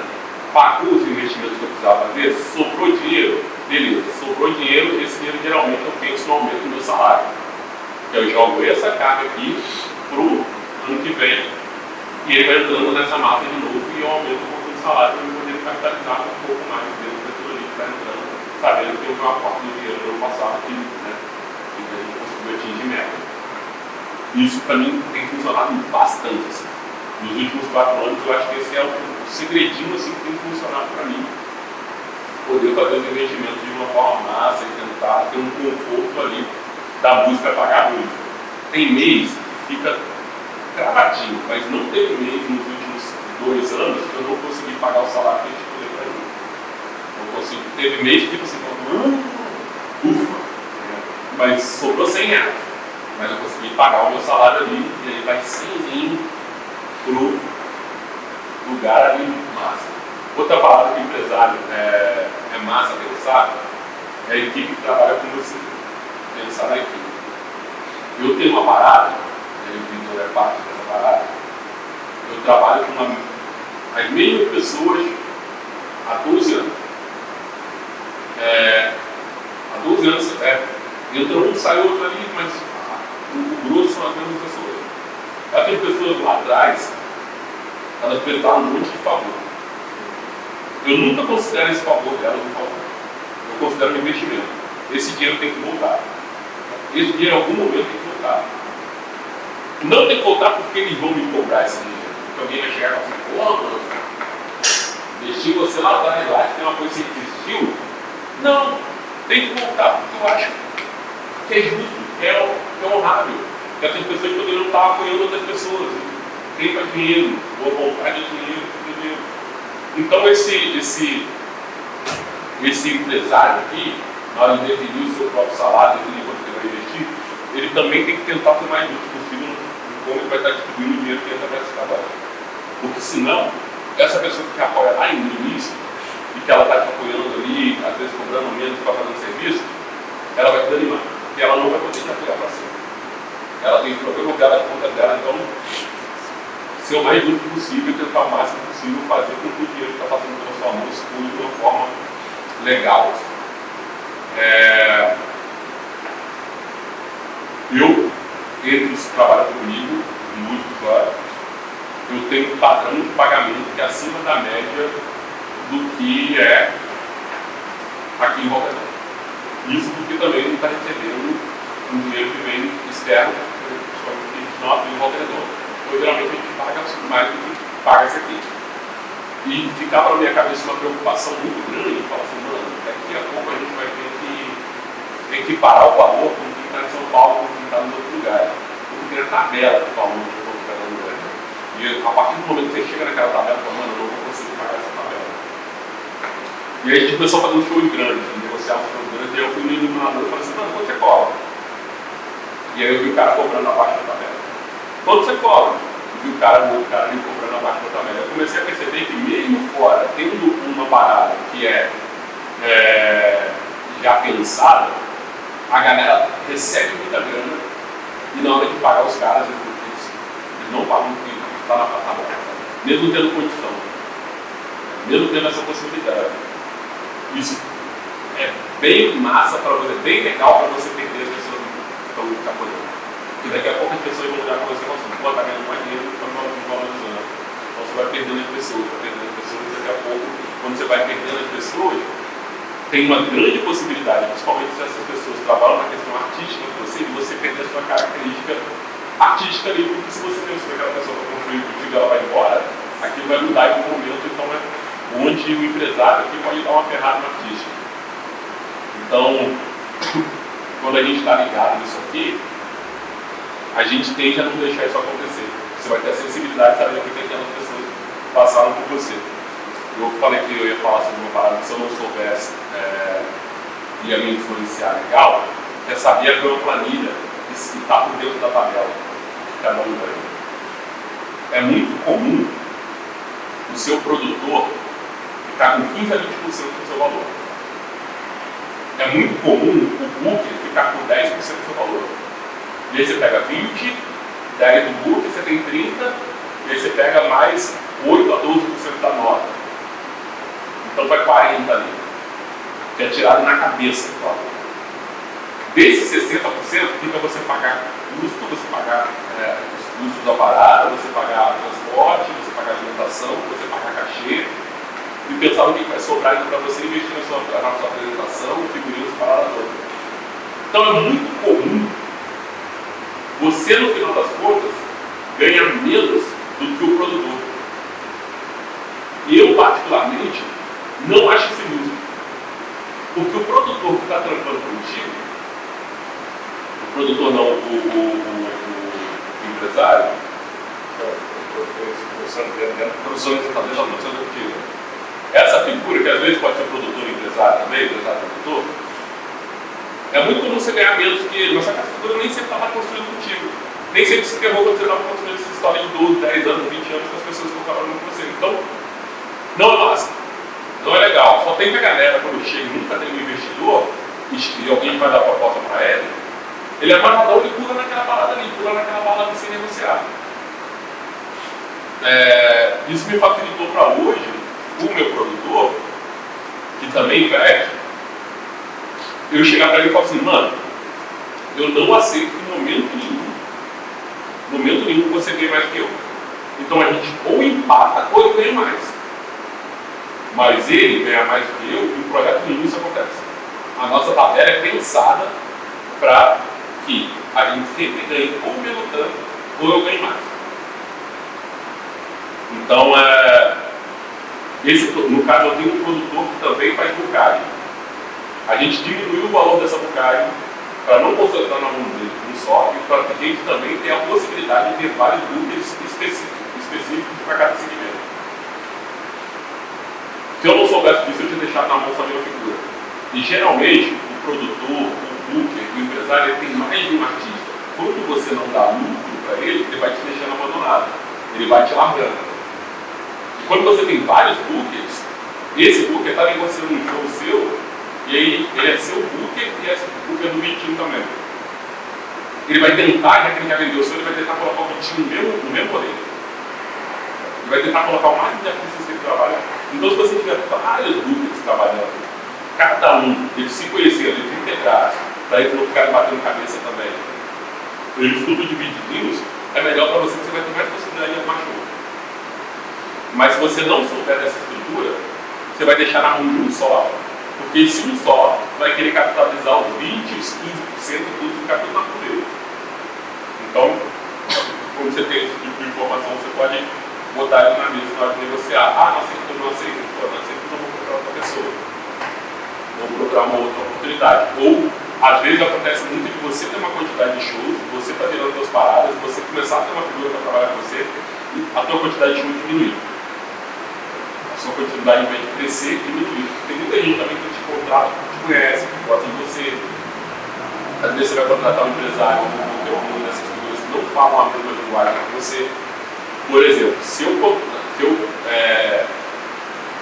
pagou os investimentos que eu precisava fazer, sobrou dinheiro, beleza, sobrou dinheiro, esse dinheiro geralmente eu penso no aumento do meu salário. Eu jogo essa carga aqui para o ano que vem e ele vai entrando nessa massa de novo e eu aumento um pouco do salário para eu poder ficar dentro daquilo ali que está entrando, sabendo que houve uma parte do dinheiro no ano passado que, né, que a gente conseguiu atingir meta. Isso para mim tem funcionado bastante. Assim. Nos últimos 4 anos eu acho que esse é o segredinho assim, que tem funcionado para mim. Poder fazer os investimentos de uma forma massa e tentar ter um conforto ali da música pagar muito. Tem mês que fica cravadinho, mas não teve mês nos últimos 2 anos que eu não consegui pagar o salário que eu estipulei para mim. Não consigo. Teve mês que você falou, ufa, né? Mas sobrou 100 reais. Mas eu consegui pagar o meu salário ali e ele vai sim pro lugar ali massa. Outra palavra que o empresário é massa pensar é a equipe que trabalha com você. Pensar na equipe. Eu tenho uma parada, o Vitor é parte dessa parada, eu trabalho com as mesmas pessoas há 12 anos. Há 12 anos, entra um, sai outro ali, mas o grosso são as mesmas pessoas. Aquelas pessoas lá atrás, elas prestaram um monte de favor. Eu nunca considero esse favor delas um favor. Eu considero um investimento. Esse dinheiro tem que voltar. Esse dinheiro em algum momento tem que voltar. Não tem que voltar porque eles vão me cobrar esse dinheiro. Porque alguém vai chegar e falar assim, pô, mano, investi você lá atrás, lá que tem uma coisa que existiu. Não, tem que voltar porque eu acho que é justo, que é honrável. Que essas pessoas poderiam estar apoiando outras pessoas. Tem para dinheiro, boa vontade de dinheiro. Então esse empresário aqui, na hora de definir o seu próprio salário, definir quanto ele vai investir, ele também tem que tentar ser mais justo possível no como ele vai estar distribuindo o dinheiro que entra para esse trabalho. Porque senão, essa pessoa que te apoia lá no início, e que ela está te apoiando ali, às vezes cobrando menos para fazer um serviço, ela vai te desanimar, porque ela não vai poder te apoiar para sempre. Ela tem problema dela, de conta dela, então ser o mais justo possível, tentar o máximo possível fazer com que o dinheiro que está passando pela sua mão circule de uma forma legal. Eu, entre os que trabalham comigo, músicos, claro, eu tenho um padrão de pagamento que é acima da média do que é aqui em Rotterdam. Isso porque também não está recebendo um dinheiro que vem externo, principalmente que a gente não atua em Rotterdam. Então, geralmente a gente paga mais do que paga esse aqui. E ficava na minha cabeça uma preocupação muito grande, eu falo assim, mano, daqui a pouco a gente vai ter que parar o valor com quem está em São Paulo, com quem está em outro lugar. Porque tem a tabela do valor de cada lugar. E a partir do momento que você chega naquela tabela, fala, mano, eu não vou conseguir pagar essa tabela. E aí a gente começou a fazer um show grande, negociar um show grande, e aí eu fui no iluminador e falei assim, mano, quanto você cobra? E aí eu vi o cara cobrando abaixo da tabela. Quanto você cobra? Eu vi o cara ali cobrando abaixo da tabela. Eu comecei a perceber que mesmo fora, tendo uma parada que já pensada, a galera recebe muita grana e na hora de pagar os caras, eles não pagam o que está na tabela, mesmo tendo condição, mesmo tendo essa possibilidade. Isso é bem massa para você, bem legal para você perder as pessoas que estão te apoiando. Porque daqui a pouco as pessoas vão olhar para você e falar assim, pô, tá ganhando mais dinheiro do que me valorizando. Então você vai perdendo as pessoas, e daqui a pouco, quando você vai perdendo as pessoas, tem uma grande possibilidade, principalmente se essas pessoas trabalham na questão artística com você, de você perder a sua característica artística ali, porque se você pensou que aquela pessoa vai construir contigo e ela vai embora, aquilo vai mudar em algum momento, então é onde o empresário aqui pode dar uma ferrada no artístico. Então, quando a gente está ligado nisso aqui, a gente tende a não deixar isso acontecer. Você vai ter a sensibilidade de saber o que aquelas pessoas passaram por você. Eu falei que eu ia falar sobre uma parada que se eu não soubesse ia me influenciar legal, é saber abrir uma planilha e estar por dentro da tabela de cada um ganha. É muito comum o seu produtor ficar com 15 a 20% do seu valor. É muito comum o booker ficar com 10% do seu valor. E aí você pega 20, 10 do booker, você tem 30, e aí você pega mais 8 a 12% da nota. Então vai 40 ali, que é tirado na cabeça do valor. Desses 60%, fica você pagar custo, você pagar os custos da parada, você pagar transporte, você pagar alimentação, você pagar cachê. e pensar no que vai sobrar para você investir na sua apresentação, figurinos, paradas todas. Então é muito comum você, no final das contas, ganhar menos do que o produtor. Eu, particularmente, não acho isso justo. Porque o produtor que está trampando contigo, o produtor não, o empresário, professor de contigo. Essa figura, que às vezes pode ser produtor e empresário também, empresário e produtor, é muito comum você ganhar menos que ele, mas só que essa figura nem sempre estava construindo contigo. Nem sempre se ferrou quando você estava construindo essa história de 12, 10 anos, 20 anos que as pessoas estão trabalhando com você. Então, não é massa. Não é legal. Só tem que a galera, quando chega e nunca tem um investidor, e alguém vai dar proposta para ele é amarradão e pula naquela balada ali, pula naquela balada sem negociar. Isso me facilitou para hoje, o meu produtor, que também investe, eu chegar para ele e falar assim, mano, eu não aceito em momento nenhum você ganhe mais que eu. Então a gente ou empata ou eu ganho mais. Mas ele ganha mais do que eu e o projeto nenhum isso acontece. A nossa tabela é pensada para que a gente sempre ganhe ou o mesmo tanto ou eu ganhe mais. Então, no caso, eu tenho um produtor que também faz bucagem. A gente diminuiu o valor dessa bucagem para não concentrar na mão dele um só e para que a gente também tenha a possibilidade de ter vários buques específicos para cada segmento. Se eu não soubesse disso, eu tinha deixado na mão só de uma figura. E geralmente, o produtor, o booker, o empresário, ele tem mais de um artista. Quando você não dá lucro para ele vai te deixando abandonado. Ele vai te largando. E quando você tem vários bookers, esse booker está negociando um show seu, e aí ele é seu booker e é o booker do Vitinho também. Ele vai tentar, já que ele já vendeu o seu, ele vai tentar colocar o Vitinho no mesmo poder. Ele vai tentar colocar o máximo de artistas que ele trabalha. Então, se você tiver vários bookers trabalhando, cada um, eles se conhecendo, eles integrados, para eles não ficarem batendo cabeça também, eles tudo divididos, é melhor para você que você vai ter mais possibilidade de arrumar show. Mas se você não souber dessa estrutura, você vai deixar na mão de um só. Porque se um só vai querer capitalizar os 20, os 15%, tudo, ficar tudo na mão dele. Então, quando você tem esse tipo de informação, você pode botar ele na mesa na hora de negociar. Não aceito, não vou procurar outra pessoa. Vou procurar uma outra oportunidade. Ou, às vezes, acontece muito de você ter uma quantidade de shows, você está virando suas paradas, você começar a ter uma figura para trabalhar com você, e a tua quantidade de shows diminuir. A sua quantidade, ao invés de crescer, diminuir. Tem muita gente também que te contrata, que te conhece, que gosta de você. Às vezes você vai contratar um empresário, ou alguma dessas figuras que não falam a mesma linguagem que você. Por exemplo, se eu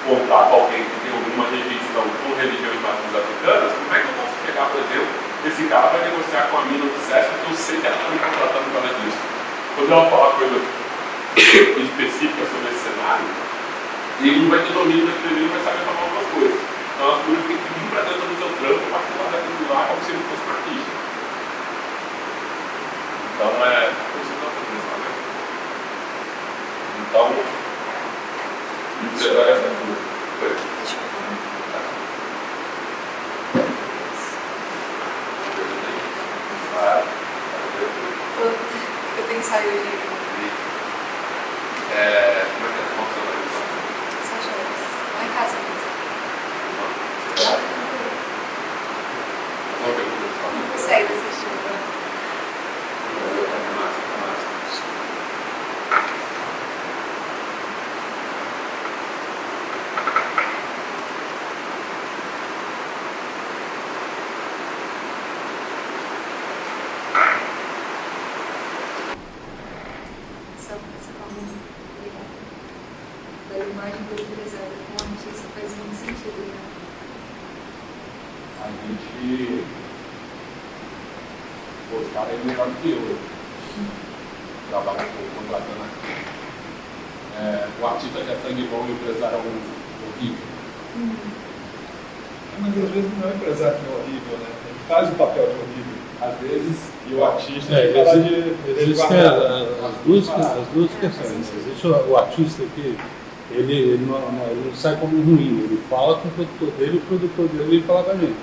contrato alguém que tem alguma rejeição com religiões matrizes africanas, como é que eu posso chegar, por exemplo, esse cara vai negociar com a mina do SESC, porque eu sei que ela está me contratando por causa disso. Quando ela falar coisa específica sobre esse cenário, ele não vai ter domínio daquilo, ele vai saber falar algumas coisas. Então as coisas têm que vir para dentro do seu trampo, participar daquilo lá, como se ele fosse um artista. Então Então, isso é essa coisa. Eu tenho que sair hoje. Como é que funciona isso? 7 horas. Lá em casa mesmo. Não consegue assistir. Da imagem do empresário com a notícia faz muito sentido, né? A gente. Os caras é melhor do que eu. Trabalho contratando aqui. O artista que é sangue bom e o empresário é horrível. Mas às vezes não é o empresário que é horrível, né? Ele faz o papel de horrível. Às vezes, e o artista existe as duas questões. Existe o artista que ele não sai como ruim, ele fala com o produtor dele, o produtor dele vem falar com a gente.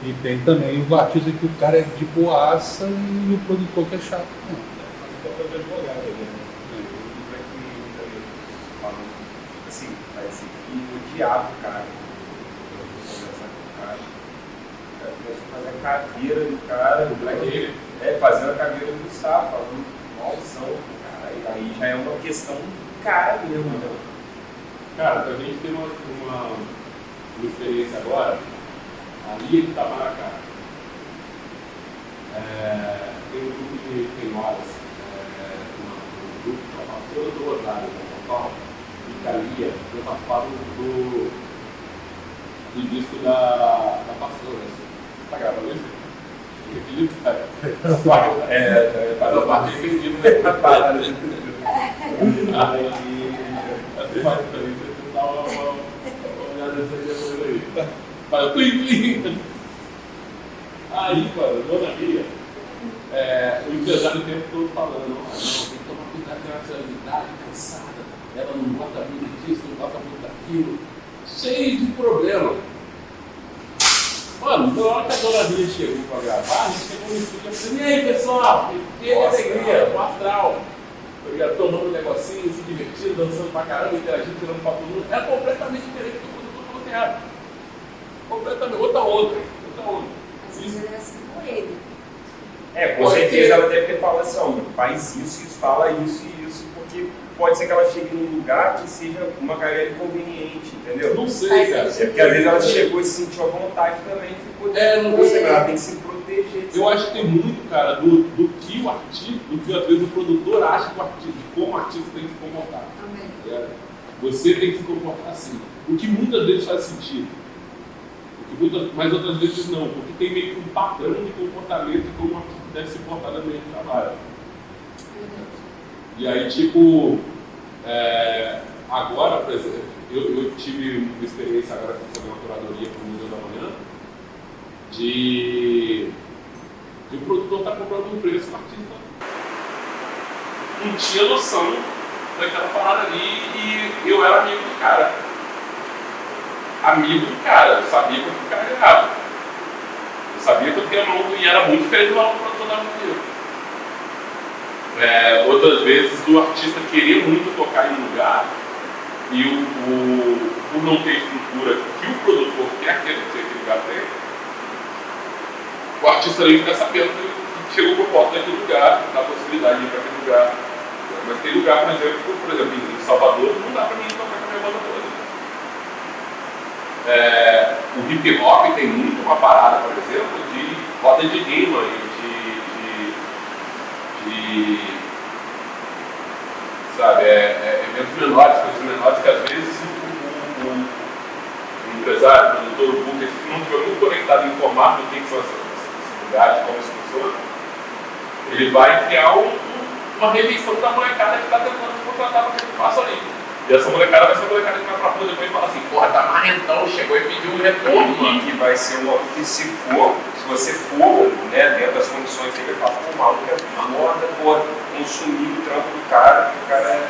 E tem também o artista que o cara é de boaça e o produtor que é chato. Faz o papel de advogado ali, né? Pra que também falando assim, parece que odiava o cara. Conversar com o cara. O cara começou a fazer a caveira do cara, fazendo a caveira do Gustavo, falando malzão do cara. E aí já é uma questão do cara mesmo, né? Cara, a gente tem uma experiência agora, ali em Itamaracá. Tem um grupo de senhoras, um grupo que está toda do Rosário, São Paulo, e Calia, eu estava falando do disco da pastora. Tá gravando isso? Felipe, faz a parte entendido, né? Você faz também, você dá uma olhada nessa coisa aí. Fala, plim. Aí, mano, Dona Mia, o empresário o tempo todo falando, não, tem que tomar cuidado com a nacionalidade, cansada, ela não bota muito disso, não bota muito daquilo, cheio de problema. Mano, na hora que a Dona Mia chegou pra gravar, a gente chegou no estúdio e falou, e aí, pessoal, que alegria, o astral. Tomando um negocinho, se divertindo, dançando pra caramba, interagindo, tirando foto do mundo. É completamente diferente do que o produtor falou que era. Completamente, outra onda. Às vezes ele é assim com ele. Com certeza ela deve ter falado assim, ó, faz isso, fala isso e isso, porque pode ser que ela chegue num lugar que seja uma galera inconveniente, entendeu? Não sei, cara. Porque às vezes ela chegou e se sentiu à vontade também, ficou não sei, ela tem que se proteger. Eu acho que tem muito, cara, do que o artista, do que às vezes o produtor acha que o artista, de como o artista tem que se comportar. Também. Você tem que se comportar assim. O que muitas vezes faz sentido. Mas outras vezes não, porque tem meio que um padrão de comportamento de como o artista deve se portar no meio de trabalho. E aí, tipo, agora, por exemplo, eu tive uma experiência agora que foi uma curadoria para o Museu da Manhã, de o produtor está comprando um preço, o artista não tinha noção daquela parada ali e eu era amigo do cara. Eu sabia quanto o cara ganhava. Eu sabia quanto que e era muito diferente do valor que o produtor dava comigo. Outras vezes do artista querer muito tocar em um lugar e por não ter estrutura que o produtor quer que aquele lugar tem, o artista nem fica sabendo que chegou proposta daquele lugar, dá a possibilidade de ir para aquele lugar. Mas tem lugar, por exemplo, em Salvador, não dá para mim tocar com a minha banda toda. O hip hop tem muito uma parada, por exemplo, de roda de rima e sabe, eventos menores, coisas menores que às vezes o empresário, o produtor, o booker, se não estiver muito conectado em informar do que são esses lugares, como isso funciona, ele vai criar uma rejeição da molecada que está tentando contratar para aquele espaço ali. E essa molecada vai ser a molecada que vai pra rua depois e fala assim, porra, tá marrentão, chegou e pediu um retorno, mano. Que vai ser uma. Que se você for, né, dentro das condições que ele fala, pô, maluco é foda, pô, consumir o trampo do cara, que o cara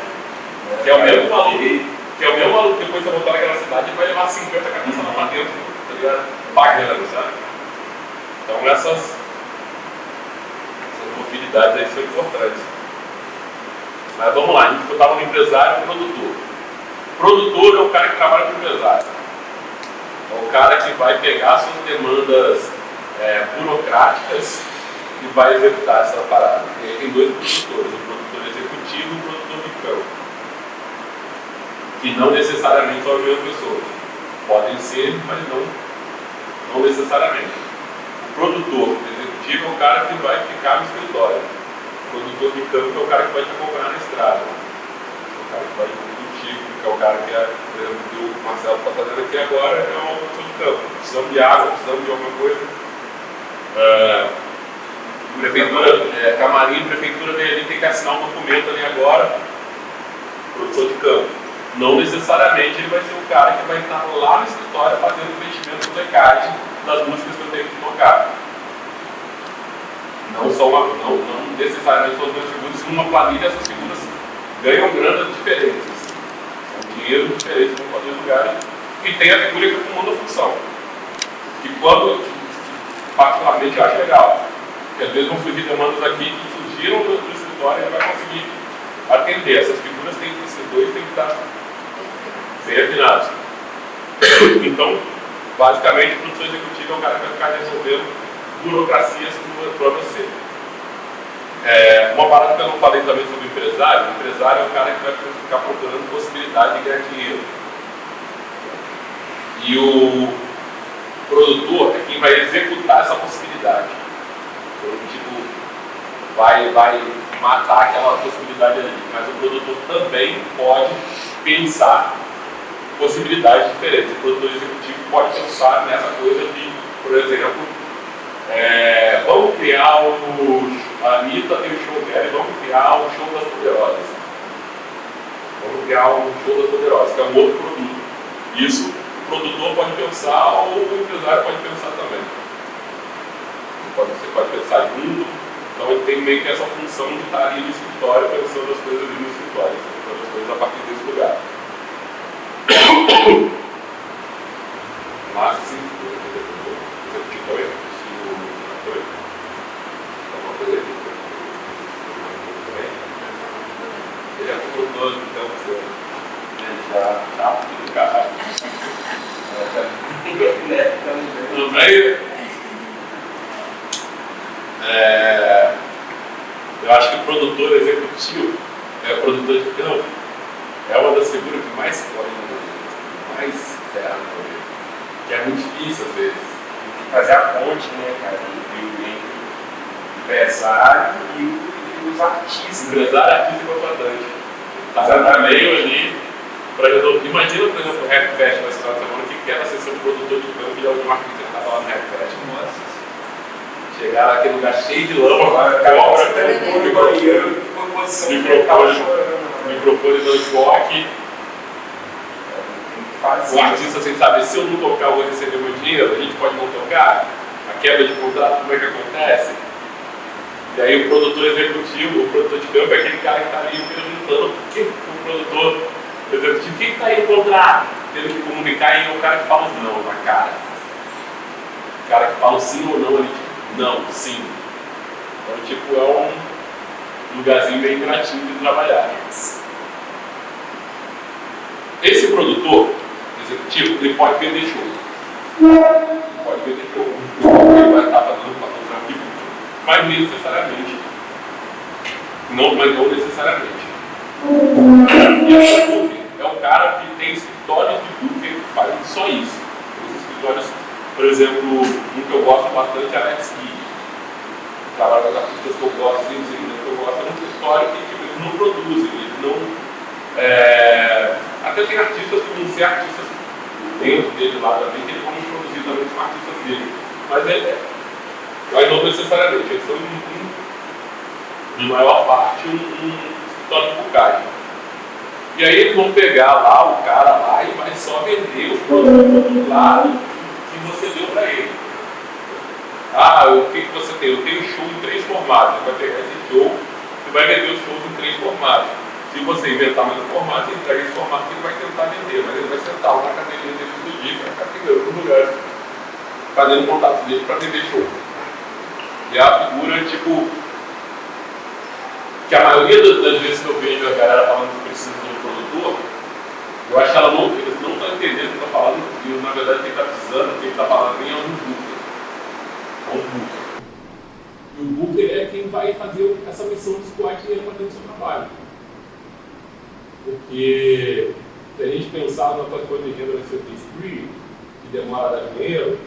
que é o mesmo maluco. Que é o mesmo maluco que depois de voltar naquela cidade vai levar 50 cabeças lá pra dentro, tá ligado? Pagando, sabe? Então essas mobilidades aí são importantes. Mas vamos lá, a gente estava no empresário e produtor. Produtor é o cara que trabalha com o empresário. É o cara que vai pegar suas demandas burocráticas e vai executar essa parada. E aí tem dois produtores, o produtor executivo e o produtor de campo. Que não necessariamente são as mesmas pessoas. Podem ser, mas não necessariamente. O produtor executivo é o cara que vai ficar no escritório. O produtor de campo é o cara que vai te acompanhar na estrada. O cara que vai contigo, que é o cara que por exemplo, que o Marcelo está fazendo aqui agora, é uma produtor de campo. Precisamos de água, precisamos de alguma coisa. Prefeitura, camarim, prefeitura dele tem que assinar um documento ali agora. Produtor de campo. Não necessariamente ele vai ser o cara que vai estar lá no escritório fazendo investimento legais das músicas que eu tenho que tocar. Não necessariamente são duas figuras, em uma planilha essas figuras ganham granas diferentes. São dinheiro diferentes em dois lugares, e tem a figura que comanda a função. E quando, particularmente, eu acho legal, porque às vezes vão surgir demandas aqui que surgiram do escritório e ele vai conseguir atender. Essas figuras têm que ser dois, têm que estar bem afinados. Então, basicamente, o produtor executivo é o cara que vai ficar resolvendo burocracias para você. Uma parada que eu não falei também sobre o empresário é o cara que vai ficar procurando possibilidade de ganhar dinheiro. E o produtor é quem vai executar essa possibilidade. Então, tipo, vai matar aquela possibilidade ali. Mas o produtor também pode pensar possibilidades diferentes. O produtor executivo pode pensar nessa coisa de, por exemplo, vamos criar a Anitta tem o show dela e vamos criar o show das Poderosas. Vamos criar um show das Poderosas, que é um outro produto. Isso o produtor pode pensar ou o empresário pode pensar também. Você pode pensar junto, então ele tem meio que essa função de estar ali no escritório, pensando as coisas ali no escritório, pensando as coisas a partir desse lugar. Mas sim, ele é produtor, então ele já está tudo caralho. Tudo bem? Eu acho que o produtor executivo, produtor de campo, é uma das figuras que mais corre no momento, mais ferra no momento, que é muito difícil às vezes. Tem que fazer a ponte, né, cara, entre o empresário e os artistas. Empresário, artista e contratante. Tá no meio ali para resolver. Imagina, por exemplo, o Rap Fest nessa semana, que era a sessão de produtor de campo e algum artista que estava lá no Rap Fest. Nossa. Chegar naquele lugar cheio de lama, cobra, microfone no choque. O artista sem saber se eu não tocar eu vou receber meu dinheiro, a gente pode não tocar, a quebra de contrato, como é que acontece? E aí o produtor executivo, o produtor de campo é aquele cara que está ali perguntando por que o produtor executivo, quem está aí no contrato? Tendo que comunicar e é o cara que fala não na cara. O cara que fala sim ou não ali, não, sim. Então, tipo, é um lugarzinho bem gratinho de trabalhar. Esse produtor executivo, ele pode vender show. Ele pode vender show. Ele vai estar fazendo patrocínio aqui, mas não necessariamente. Mas não necessariamente. E é um cara que tem escritórios de booking que fazem só isso. Os escritórios, por exemplo, um que eu gosto bastante é Alex Kidd. O trabalho das artistas que eu gosto, que eu gosto, é um escritório que tipo, eles não produzem, eles não. Até tem artistas que vão ser artistas dentro dele lá também, que eles vão produzir também com artistas dele. Mas não necessariamente, eles são, de maior parte, um escritório de bucagem. E aí eles vão pegar lá o cara lá e vai só vender os produtos lá que você deu para ele. O que você tem? Eu tenho show em 3 formatos. Você vai pegar esse show e vai vender os shows em 3 formatos. Se você inventar mais um formato, ele entrega esse formato que ele vai tentar vender, mas ele vai sentar lá na cadeirinha dele todo dia, vai ficar pegando no lugar, fazendo contato dele para vender show. E a figura, tipo, que a maioria das vezes que eu vejo a galera falando que precisa de um produtor, eu acho que eles não estão entendendo o que eu estou falando, e na verdade quem está precisando, quem está falando nem é um booker. É um booker. E o booker é quem vai fazer essa missão de escoar dinheiro para dentro do seu trabalho. Porque se a gente pensar na coisa de renda no setor free, que demora a dar dinheiro,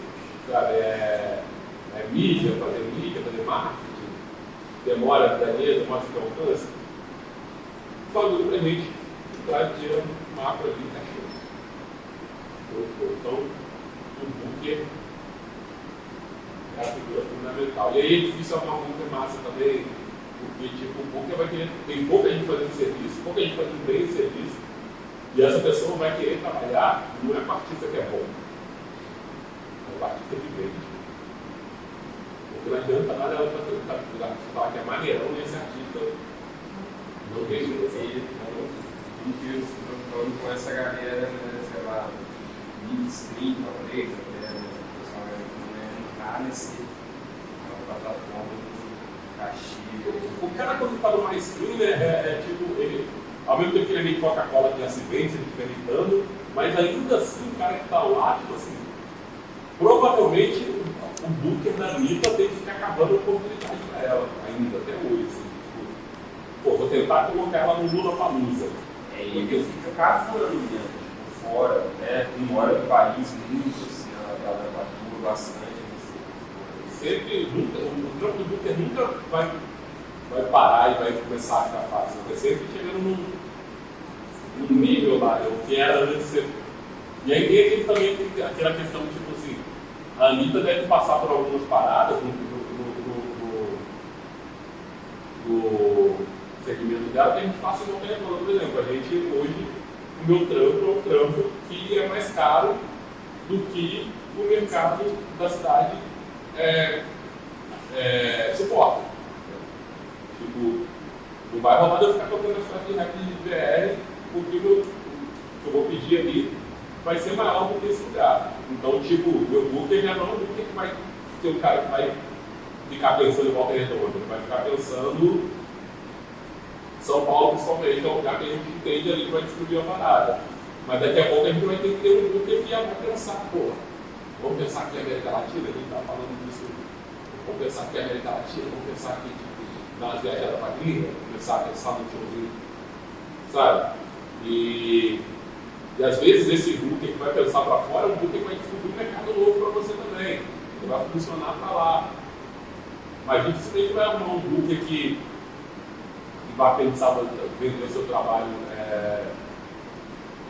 sabe, mídia, fazer marketing, demora a dar dinheiro, demora a ter alcance, o bagulho pra gente traz dinheiro macro ali em cachorro. Então, o booker é a figura fundamental. E aí é difícil arrumar um booker massa também, porque tipo, o booker vai querer, tem pouca gente fazendo serviço, pouca gente fazendo bem o serviço, e essa pessoa vai querer trabalhar, não é com o artista que é bom, é o artista que vende. Porque não adianta nada ela falar que é maneirão e esse artista não vende. Porque eu com essa galera, né, sei lá, midstream, talvez, até, né, o pessoal vai entrar nessa plataforma do castigo. O cara, quando tá no mais stream, né, tipo, ele, ao mesmo tempo que ele é meio Coca-Cola que acidente, ele fica gritando, mas ainda assim, o cara que tá lá, tipo assim, provavelmente o Booker da Anitta tem que ficar acabando a oportunidade para ela, ainda, até hoje. Assim, tipo, pô, vou tentar colocar ela no Lollapalooza. É, e ele fica cavando, né? Tipo, fora, né? Mora no país muito, assim, ela atua bastante. Sempre, o trampo do Booker nunca vai parar e vai começar a ficar fácil. Porque sempre chegando num nível lá, o que era antes. E aí tem aquele, também aquela questão, tipo assim, a Anitta deve passar por algumas paradas do segmento dela que a gente passa em outra coisa. Por exemplo, a gente hoje, o meu trampo é um trampo que é mais caro do que o mercado da cidade suporta. Tipo, não vai rolar de eu ficar tocando as coisas de rap de VR, porque o que eu vou pedir ali vai ser maior do que esse lugar. Então, tipo, meu booker já não é um booker que vai ser um cara que vai ficar pensando em Volta Redonda, ele vai ficar pensando São Paulo, principalmente, que é um lugar que a gente entende ali que vai distribuir a parada. Mas daqui a pouco a gente vai ter que ter um booker que vai pensar, pô, vamos pensar aqui América Latina, a gente tá falando disso, vamos pensar aqui América Latina, vamos pensar aqui nas viajadas pra gringa, vamos pensar no showzinho, sabe? E às vezes esse booker que vai pensar para fora é um booker que vai descobrir um mercado novo para você também, que vai funcionar para lá. Mas dificilmente vai arrumar um booker que vai pensar vender o seu trabalho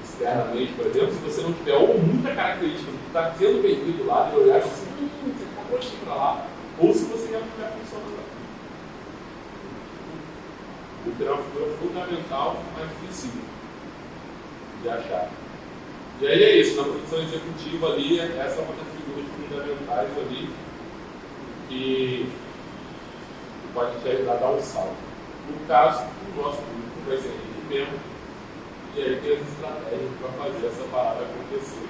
externamente, por exemplo, se você não tiver ou muita característica do que está sendo vendido lá, de olhar assim, você acabou de ir para lá, ou se você já estiver funcionando aqui. O tráfego é fundamental, mas difícil de achar. E aí é isso, na produção executiva ali, essa é uma das figuras fundamentais ali que pode te ajudar a dar um salto. No caso, o nosso público vai ser ele mesmo, e aí tem as estratégias para fazer essa parada acontecer.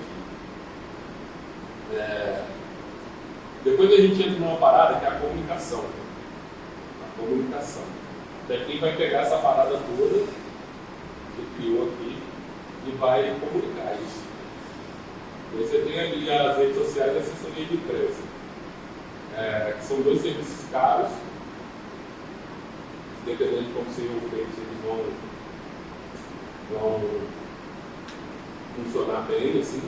Depois a gente entra numa parada que é a comunicação. A comunicação. Então quem vai pegar essa parada toda, que criou aqui, e vai comunicar isso. Você tem ali as redes sociais e a assessoria de imprensa, que são dois serviços caros, dependendo de como seriam feitos, eles vão funcionar bem, assim.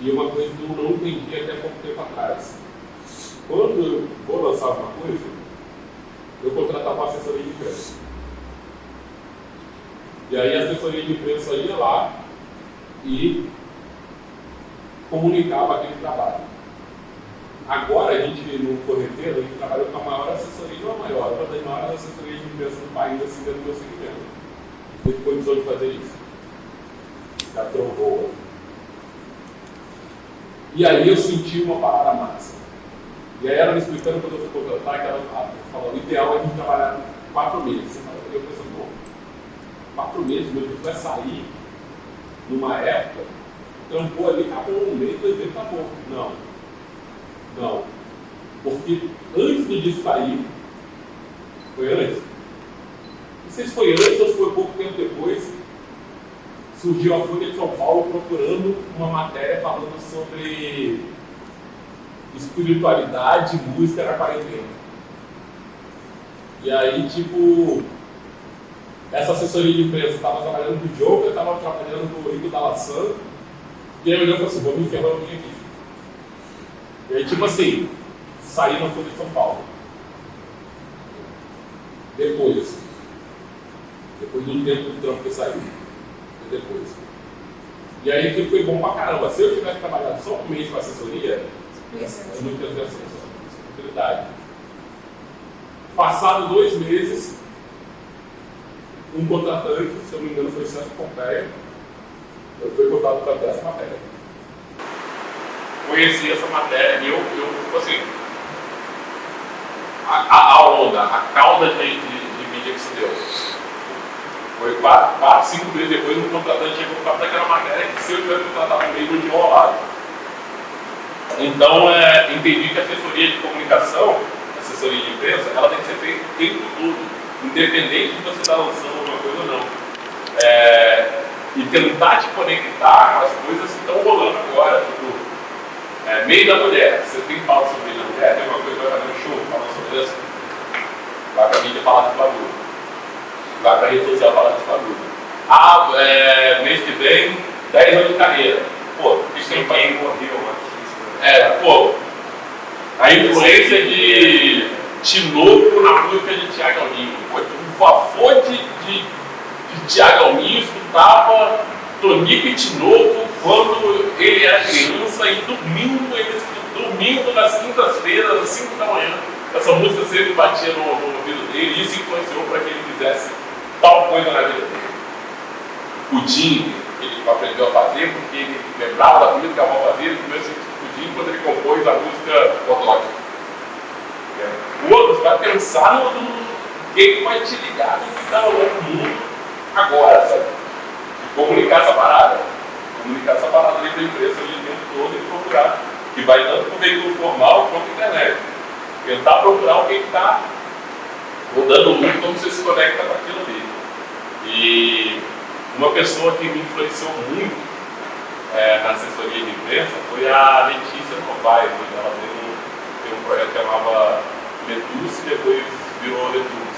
E uma coisa que eu não entendi até pouco tempo atrás. Quando eu vou lançar alguma coisa, eu contratava uma assessoria de imprensa. E aí a assessoria de imprensa ia lá e comunicava aquele trabalho. Agora a gente, no Correteiro, a gente trabalha com a maior assessoria, não a maior, uma das maiores assessorias de imprensa do país, assim, dentro do meu segmento. Tem condição de fazer isso. Já trovou. E aí eu senti uma parada massa. E aí ela me explicando quando eu fui contratar, que ela falou, o ideal é a gente trabalhar 4 meses. Eu pensei, bom, 4 meses, meu Deus, vai sair numa época, trampou ali, acabou um mês, 2 meses, acabou. Não. Porque antes disso sair, foi antes? Não sei se foi antes ou se foi pouco tempo depois, surgiu a Folha de São Paulo procurando uma matéria falando sobre espiritualidade, música na quarentena. E aí, tipo, essa assessoria de imprensa estava trabalhando com o Joker, estava trabalhando com o Rico da Laçã, e aí olhou e falou assim, vou me enferrar alguém aqui. E aí, tipo assim, saí na Folha de São Paulo. Depois do tempo do trampo que saiu. Depois. E aí aquilo foi bom pra caramba. Se eu tivesse trabalhado só um mês com assessoria, eu não tinha essa possibilidade. Passado 2 meses, um contratante, se eu não me engano foi Celso Pompeia, eu fui contratado para ter essa matéria. Conheci essa matéria e eu tipo assim, a onda, a cauda de mídia que se deu. Foi 4, 5 meses depois, um contratante chegou para fazer aquela matéria que se eu tivesse contratado no meio, não tinha rolado. Então, entendi que a assessoria de comunicação, assessoria de imprensa, ela tem que ser feita o tempo todo, independente de você estar lançando alguma coisa ou não. E tentar te conectar com as coisas que estão rolando agora. Tipo, meio da mulher. Você tem pauta sobre meio da mulher? Tem uma coisa que vai fazer um show, falar sobre isso? Vai para a mídia falar de bagulho. Vai para a rede social falar de bagulho. Mês que vem, 10 anos de carreira. Pô, isso tem quem morreu, pô, a influência de Tinoco na música de Thiago Alminho. Pô, o favor de Thiago Alminho escutava Tonico e Tinoco quando ele era criança e domingo nas quintas-feiras, às 5 da manhã. Essa música sempre batia no ouvido dele e isso influenciou para que ele fizesse tal coisa na vida dele. O Dinho, ele aprendeu a fazer porque ele lembrava da comida que a avó fazia, ele começou a pudim quando ele compôs a música Orlógica. O outro vai pensar no que vai te ligar no que está rolando no mundo agora, sabe? Comunicar essa parada ali para a empresa ali o tempo todo e procurar, que vai tanto para o veículo formal quanto a internet. Tentar procurar o que está rodando o mundo, como você se conecta com aquilo ali. E uma pessoa que me influenciou muito na assessoria de imprensa foi a Letícia Novaes. Ela tem um projeto que chamava Letus e depois virou Letus.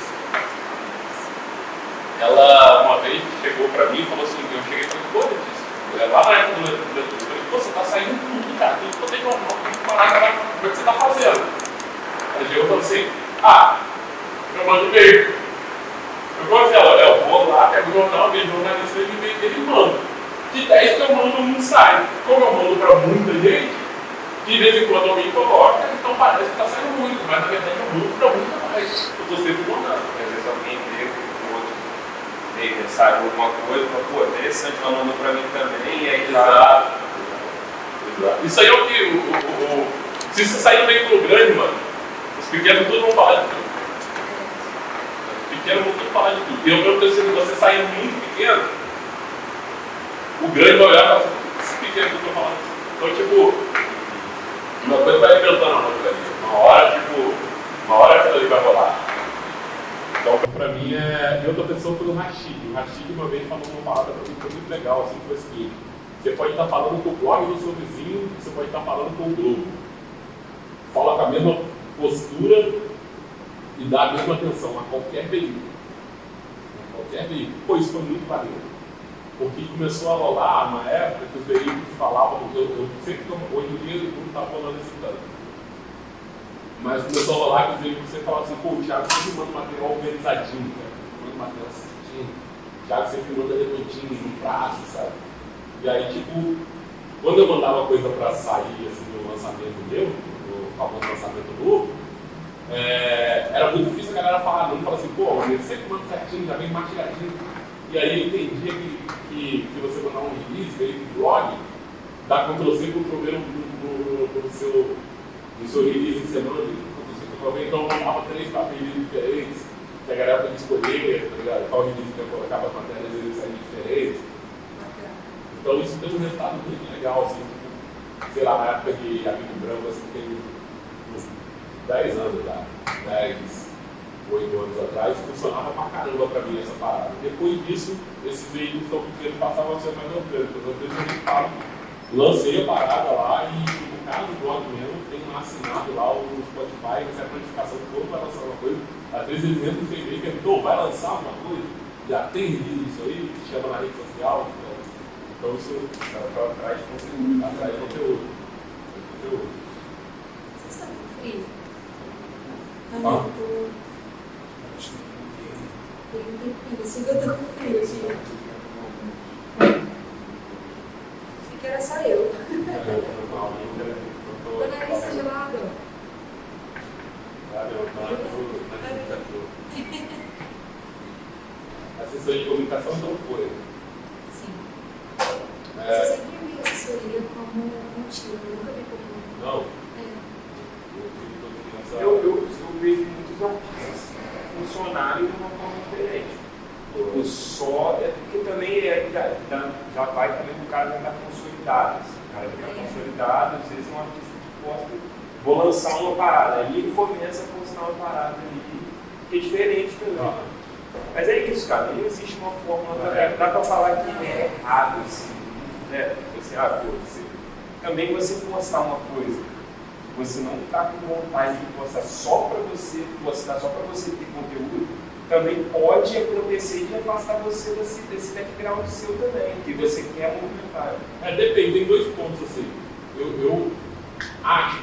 Ela uma vez chegou para mim e falou assim, eu cheguei e falei, pô, Letícia, lá na época do Letus, eu falei, pô, você está saindo tudo, cara, tudo que eu tenho normal, tem que parar, como é que você está fazendo? Ela chegou e falou assim, eu mando e-mail. Eu falei assim, eu vou lá, pego o jornal, vejo jornalista e e-mail dele e mando. De 10 que eu mando, um sai. Como eu mando para muita gente, de vez em quando alguém coloca, então parece que está saindo muito, mas na verdade eu mando para muita mais. Eu estou sempre mandando. Às vezes alguém vê que o outro sabe alguma coisa, fala, pô, interessante, ela mandou para mim também, e aí Exato. Isso aí é o que. Se você sair no veículo grande, mano, os pequenos tudo vão falar de tudo. Os pequenos vão tudo falar de tudo. E eu pergunto se você sair muito pequeno, o grande vai olhar e falar, esse pequeno que eu estou falando. Então, tipo, uma coisa vai inventando a outra ali. Uma hora aquilo ali vai rolar. Então, pra mim, e outra pessoa foi o Rashid. O Rashid uma vez falou uma palavra pra mim que foi muito legal, assim, que foi o seguinte: você pode estar falando com o blog do seu vizinho, você pode estar falando com o Globo. Fala com a mesma postura e dá a mesma atenção a qualquer veículo. Pô, isso foi muito maneiro. Porque começou a rolar uma época que os veículos falavam, eu sempre, hoje em dia, não está falando esse tanto. Mas começou a rolar que os veículos sempre falavam assim, pô, o Thiago sempre manda material organizadinho, cara. Manda material certinho. O Thiago sempre manda redondinho, no prazo, sabe? E aí, tipo, quando eu mandava coisa para sair, assim, no lançamento meu, no famoso lançamento novo, era muito difícil a galera falar não, falar assim, pô, ele sempre manda certinho, já vem mastigadinho. E aí eu entendia que você mandar um release, veio no blog, dá Ctrl+C, Ctrl+V no seu release de semana, Ctrl+C, Ctrl+V, então eu mandava 3 papéis diferentes, que a galera podia escolher, tá ligado? Qual release que eu colocava as matérias, eles saíam diferentes. Então isso deu um resultado muito legal, assim, sei lá, na época de Amigo Branco, assim, tem uns 10 anos já, 8 anos atrás, funcionava pra caramba pra mim essa parada. Depois disso, esses veículos tão pequenos passavam a ser mais orgânicos. Às vezes a gente fala, lancei a parada lá e o cara do blog mesmo tem lá assinado lá o Spotify, recebe a notificação de quando vai lançar uma coisa. Às vezes eles entram no e-mail e perguntam, vai lançar alguma coisa? Já tem release isso aí? Chama na rede social? Então isso traz conteúdo. Atrás conteúdo. Vocês estão com frio? Tem um tempinho, assim que eu tô com frio, gente. Achei que era só eu. Dona Alice, gelado. Assessoria de comunicação não foi. Sim. Você sempre viu assessoria como motivo, eu nunca vi como. Não? Eu vejo muitos artistas funcionarem de uma forma diferente. O som vou lançar uma parada. Aí ele começa a postar uma parada ali, que é diferente também. Mas é isso, cara, não existe uma fórmula, dá pra falar que é errado, assim, né? Também você postar uma coisa que você não tá com vontade de postar só pra você postar, só pra você ter conteúdo, também pode acontecer de afastar você desse background seu também, que você quer movimentar. Depende, tem 2 pontos assim. Eu acho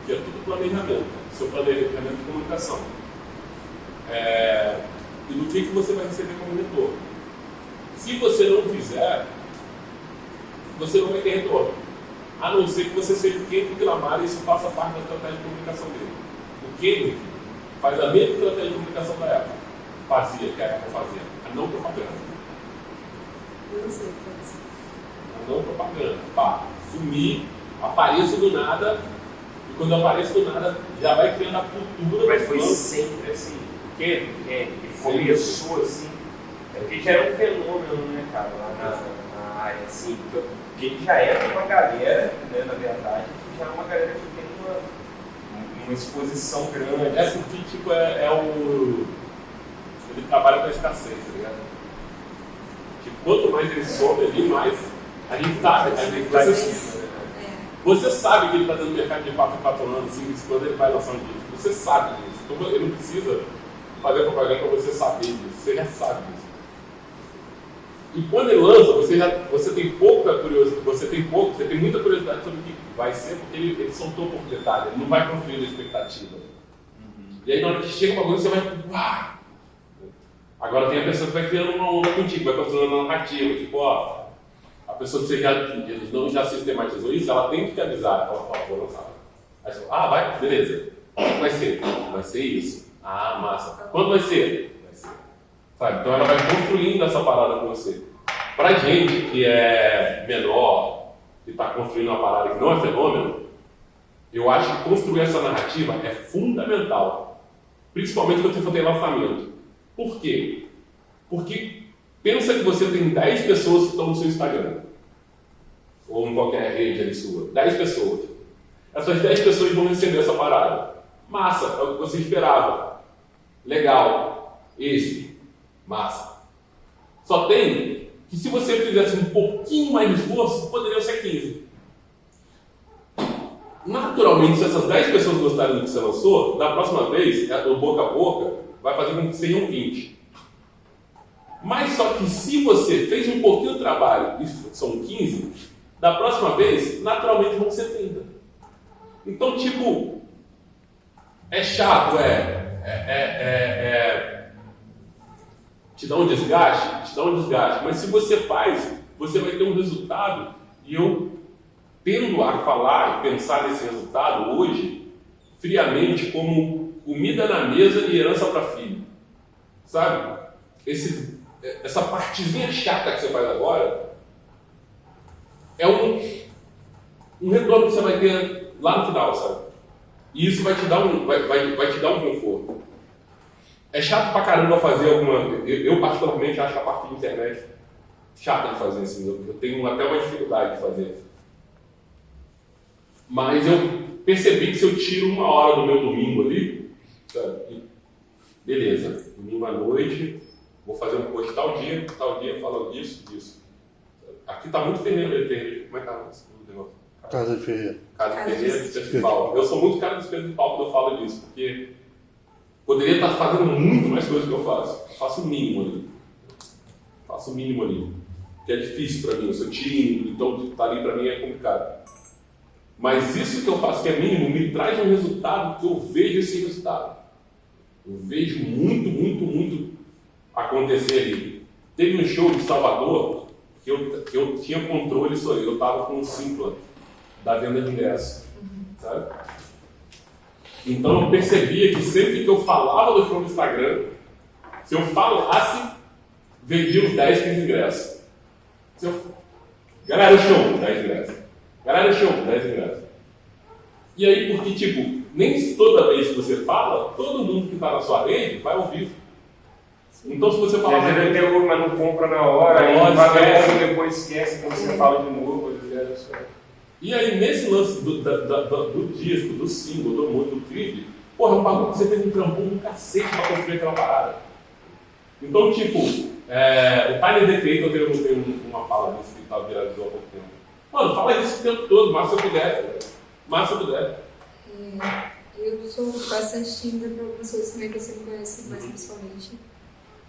que é tudo planejamento, seu planejamento de comunicação. E do que você vai receber como retorno. Se você não fizer, você não vai ter retorno. A não ser que você seja o Kendrick Lamar e isso faça parte da estratégia de comunicação dele. O Kendrick faz a mesma estratégia de comunicação da Apple. Fazia, que a Apple fazia. A não propaganda. Eu não sei, pode ser. A não propaganda. Pá, sumir, apareço do nada, e quando eu apareço do nada, já vai criando a cultura. Mas foi sempre assim. Que começou assim, porque já era um fenômeno, né, cara, lá na área, assim, porque ele já era uma galera, né, na verdade, que já é uma galera que tem uma exposição grande. Porque, tipo, ele trabalha com a escassez, tá ligado? Tipo, quanto mais ele sobe ali, mais a gente sabe, você sabe que ele está dando mercado de 4 em 4 anos, 5 em 5 anos, ele vai lançar um disco, você sabe disso, então ele não precisa fazer propaganda para você saber disso, você já sabe disso. E quando ele lança, você tem pouca curiosidade, você tem muita curiosidade sobre o que vai ser, porque ele soltou por detalhe, ele não vai construindo expectativa. E aí na hora que chega uma coisa, você vai, uau! Agora tem a pessoa que vai criando uma onda contigo, vai construindo uma narrativa, tipo, ó, a pessoa que eles não já sistematizou isso, ela tem que te avisar, ela fala, vou lançar. Aí você fala, vai, beleza. O que vai ser? Vai ser isso. Ah, massa. Quando vai ser? Vai ser. Sabe? Então ela vai construindo essa parada com você. Pra gente que é menor, que está construindo uma parada que não é fenômeno, eu acho que construir essa narrativa é fundamental. Principalmente quando você for ter lançamento. Por quê? Porque pensa que você tem 10 pessoas que estão no seu Instagram. Ou em qualquer rede ali sua. 10 pessoas. Essas 10 pessoas vão receber essa parada. Massa, é o que você esperava. Legal. Massa. Só tem que se você fizesse um pouquinho mais de esforço, poderiam ser 15. Naturalmente, se essas 10 pessoas gostarem do que você lançou, da próxima vez, o boca a boca, vai fazer com que sejam 20. Mas só que se você fez um pouquinho de trabalho e são 15, da próxima vez, naturalmente vão ser 30. Então, tipo, é chato, te dá um desgaste, mas se você faz, você vai ter um resultado, e eu tendo a falar e pensar nesse resultado hoje, friamente, como comida na mesa e herança para filho, sabe? Essa partezinha chata que você faz agora é um retorno que você vai ter lá no final, sabe? E isso vai te dar vai te dar um conforto. É chato pra caramba fazer eu particularmente acho a parte de internet chata de fazer assim, eu tenho até uma dificuldade de fazer. Mas eu percebi que se eu tiro 1 hora do meu domingo ali, sabe? Beleza, domingo à noite, vou fazer um post tal dia falando disso. Aqui tá muito terreno, como é que tá o negócio? Casa de Ferreira. Casa de Ferreira, espeto de pau. Eu sou muito cara do espeto de pau quando eu falo disso, porque poderia estar fazendo muito mais coisas que eu faço. Faço o mínimo ali. Que é difícil para mim, eu sou tímido, então estar ali para mim é complicado. Mas isso que eu faço, que é mínimo, me traz um resultado que eu vejo esse resultado. Eu vejo muito acontecer ali. Teve um show de Salvador que eu tinha controle sobre eu estava com um Simpla da venda de ingresso, sabe? Então eu percebia que sempre que eu falava do show no Instagram, se eu falasse, vendia os 10, 15 ingressos. Galera, show, 10 ingressos. Galera, show, 10 ingressos. E aí, porque, tipo, nem toda vez que você fala, todo mundo que está na sua rede vai ouvir. Então, se você falar... Mas não compra na hora, vai depois esquece, quando você fala de novo. E aí, nesse lance do disco, do single, do músico, do clipe, porra, é um bagulho que você tem um trampão do cacete pra construir aquela parada. Então, tipo, o Tyler The Creator tem uma fala disso que viralizou há pouco tempo. Mano, fala isso o tempo todo, mas se eu puder, mas se eu puder. Eu sou bastante tímida para algumas coisas também que você me conhece mais pessoalmente,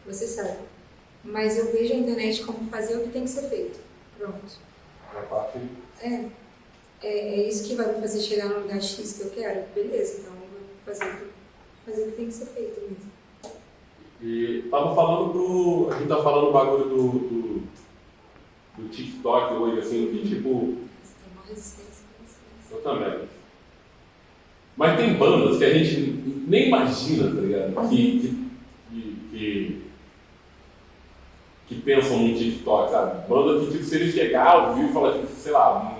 você sabe. Mas eu vejo a internet como fazer o que tem que ser feito. Pronto. É isso que vai me fazer chegar no lugar X que eu quero? Beleza, então eu vou fazer o que tem que ser feito mesmo. E tava falando a gente tá falando o bagulho do TikTok hoje, assim, que tipo... Tem uma resistência pra isso. Eu também. Mas tem bandas que a gente nem imagina, tá ligado? Que pensam no TikTok, sabe? Banda que tipo, se ele chegar ao vivo e falar, tipo, sei lá,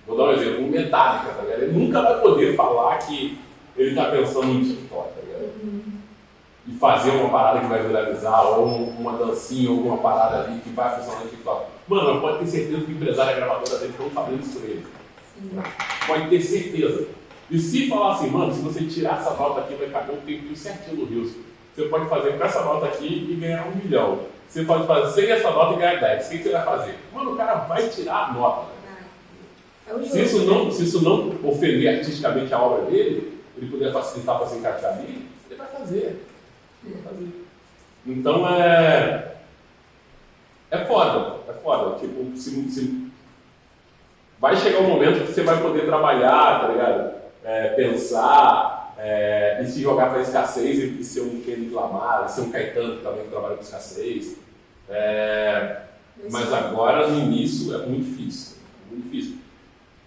vou dar um exemplo, um Metallica, tá ligado? Ele nunca vai poder falar que ele tá pensando no TikTok, tá ligado? E fazer uma parada que vai viralizar, ou uma dancinha, ou alguma parada ali que vai funcionar no TikTok. Mano, pode ter certeza que o empresário e a gravadora dele estão fazendo isso por ele. Sim. Pode ter certeza. E se falar assim, mano, se você tirar essa nota aqui, vai caber o tempo certinho do Rios. Você pode fazer com essa nota aqui e ganhar 1 milhão. Você pode fazer sem essa nota e ganhar 10. O que você vai fazer? Mano, o cara vai tirar a nota. Se isso não ofender artisticamente a obra dele, ele puder facilitar para se encaixar ali, ele vai fazer. Então é foda. Tipo, vai chegar um momento que você vai poder trabalhar, tá ligado? Pensar e se jogar para escassez e ser um Kendrick Lamar, ser um Caetano que também trabalha com escassez. Mas agora, no início, é muito difícil.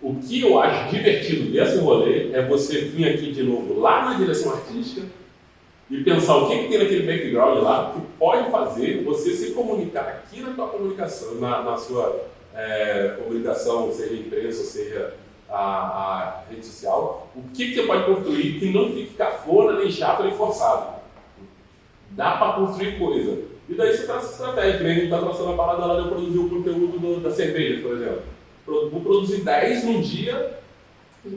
O que eu acho divertido desse rolê é você vir aqui de novo lá na direção artística e pensar o que tem naquele background lá que pode fazer você se comunicar aqui na tua comunicação, na sua comunicação, seja imprensa, seja a rede social, o que você pode construir que não fique cafona, nem chato, nem forçado. Dá para construir coisa. E daí você traça estratégia, que nem a gente está traçando a parada lá de eu produzir o conteúdo da cerveja, por exemplo. Vou produzir 10 num dia e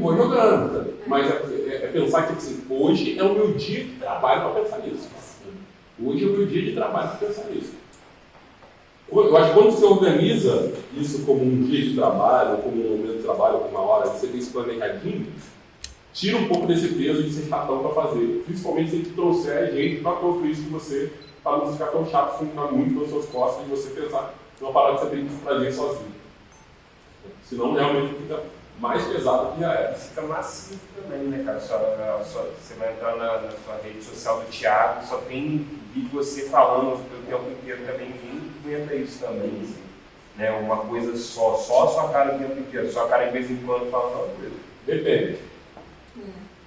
vou jogando. Tá? Mas é pensar que assim, hoje é o meu dia de trabalho para pensar nisso. Hoje é o meu dia de trabalho para pensar nisso. Eu acho que quando você organiza isso como um dia de trabalho, como um momento de trabalho, como uma hora, você tem isso planejadinho, tira um pouco desse peso de ser chatão para fazer. Principalmente se ele trouxer gente para construir isso com você, para não ficar tão chato, funcionar muito nas suas costas e você pensar numa parada que você tem que fazer sozinho. Senão realmente fica mais pesado que já é. Fica macio também, né, cara? Você vai entrar na sua rede social do Thiago, só tem vídeo você falando o tempo inteiro também. Ninguém aguenta isso também, assim, né? Uma coisa só a sua cara o tempo inteiro, só a cara de vez em quando falando uma coisa. Depende.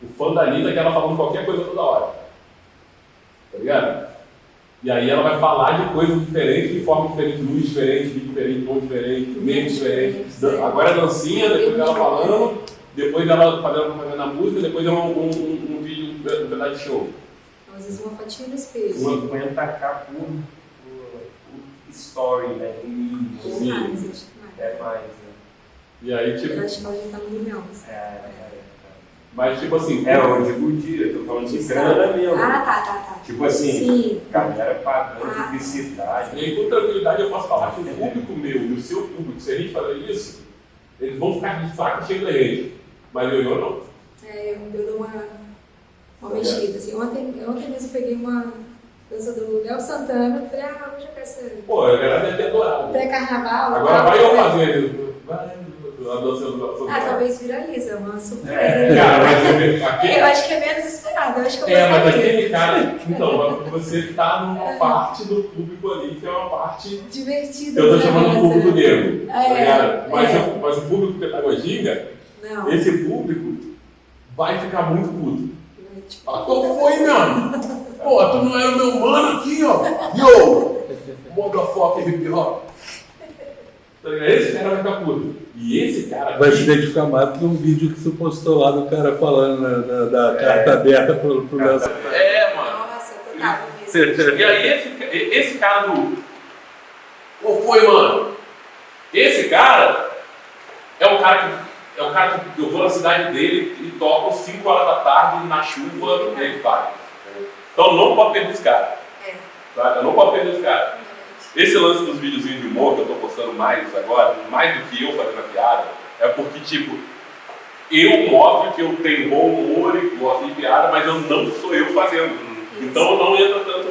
O fã da Anitta é que ela falando qualquer coisa toda hora. Tá ligado? E aí ela vai falar de coisas diferentes, de forma diferente, luz diferente, vídeo diferente, tom diferente, meme diferente. Agora é dancinha, depois dela falando, depois dela fazendo a música, depois é um vídeo, um pedaço de show. Às vezes uma fatia no espelho. 50k por story, né? Ou mais, acho que mais. É mais, né? E aí, tipo... Eu acho que ela já tá no milhão. Assim. Mas, tipo assim... eu digo o dia, tô falando de grana mesmo. Tá. Tipo assim, sim. Galera pagando publicidade. E aí, com tranquilidade, eu posso falar que o público meu e o seu público, se a gente fazer isso, eles vão ficar de saco cheio da rede. Mas eu não. Eu dou uma mexida. Assim. Ontem mesmo eu peguei uma dança do Léo Santana e falei, vou jogar essa... Pô, a galera deve ter adorado. Pré-carnaval. Agora vai eu fazer. A dança do Léo Santana. Talvez viraliza, é uma surpresa. Cara, mas eu acho que é menos esperado. Eu acho que eu mas gostaria. aquele cara... Então, você tá numa parte do público ali, que é uma parte... Divertida. Eu tô chamando o público negro. Tá ligado? É. Mas o público pedagogia, Não. esse público vai ficar muito puto. Tipo, Qual foi, mano? Pô, tu não era o meu mano aqui, ó. Yo! Motherfucker hip hop. Esse cara vai ficar puto. E esse cara vai se identificar mais com um vídeo que você postou lá do cara falando da carta aberta pro Léo. Mano. Nossa, total mesmo. E aí esse cara do... Qual foi, mano? Esse cara é É o cara que eu vou na cidade dele e toco 5 horas da tarde na chuva e ele vai. Então não pode perder os caras. Tá? Eu não posso perder os caras. Esse lance dos videozinhos de humor que eu tô postando mais agora, mais do que eu fazendo a piada, é porque, tipo, eu mostro que eu tenho bom humor e gosto de piada, mas eu não sou eu fazendo. Então eu não entro tanto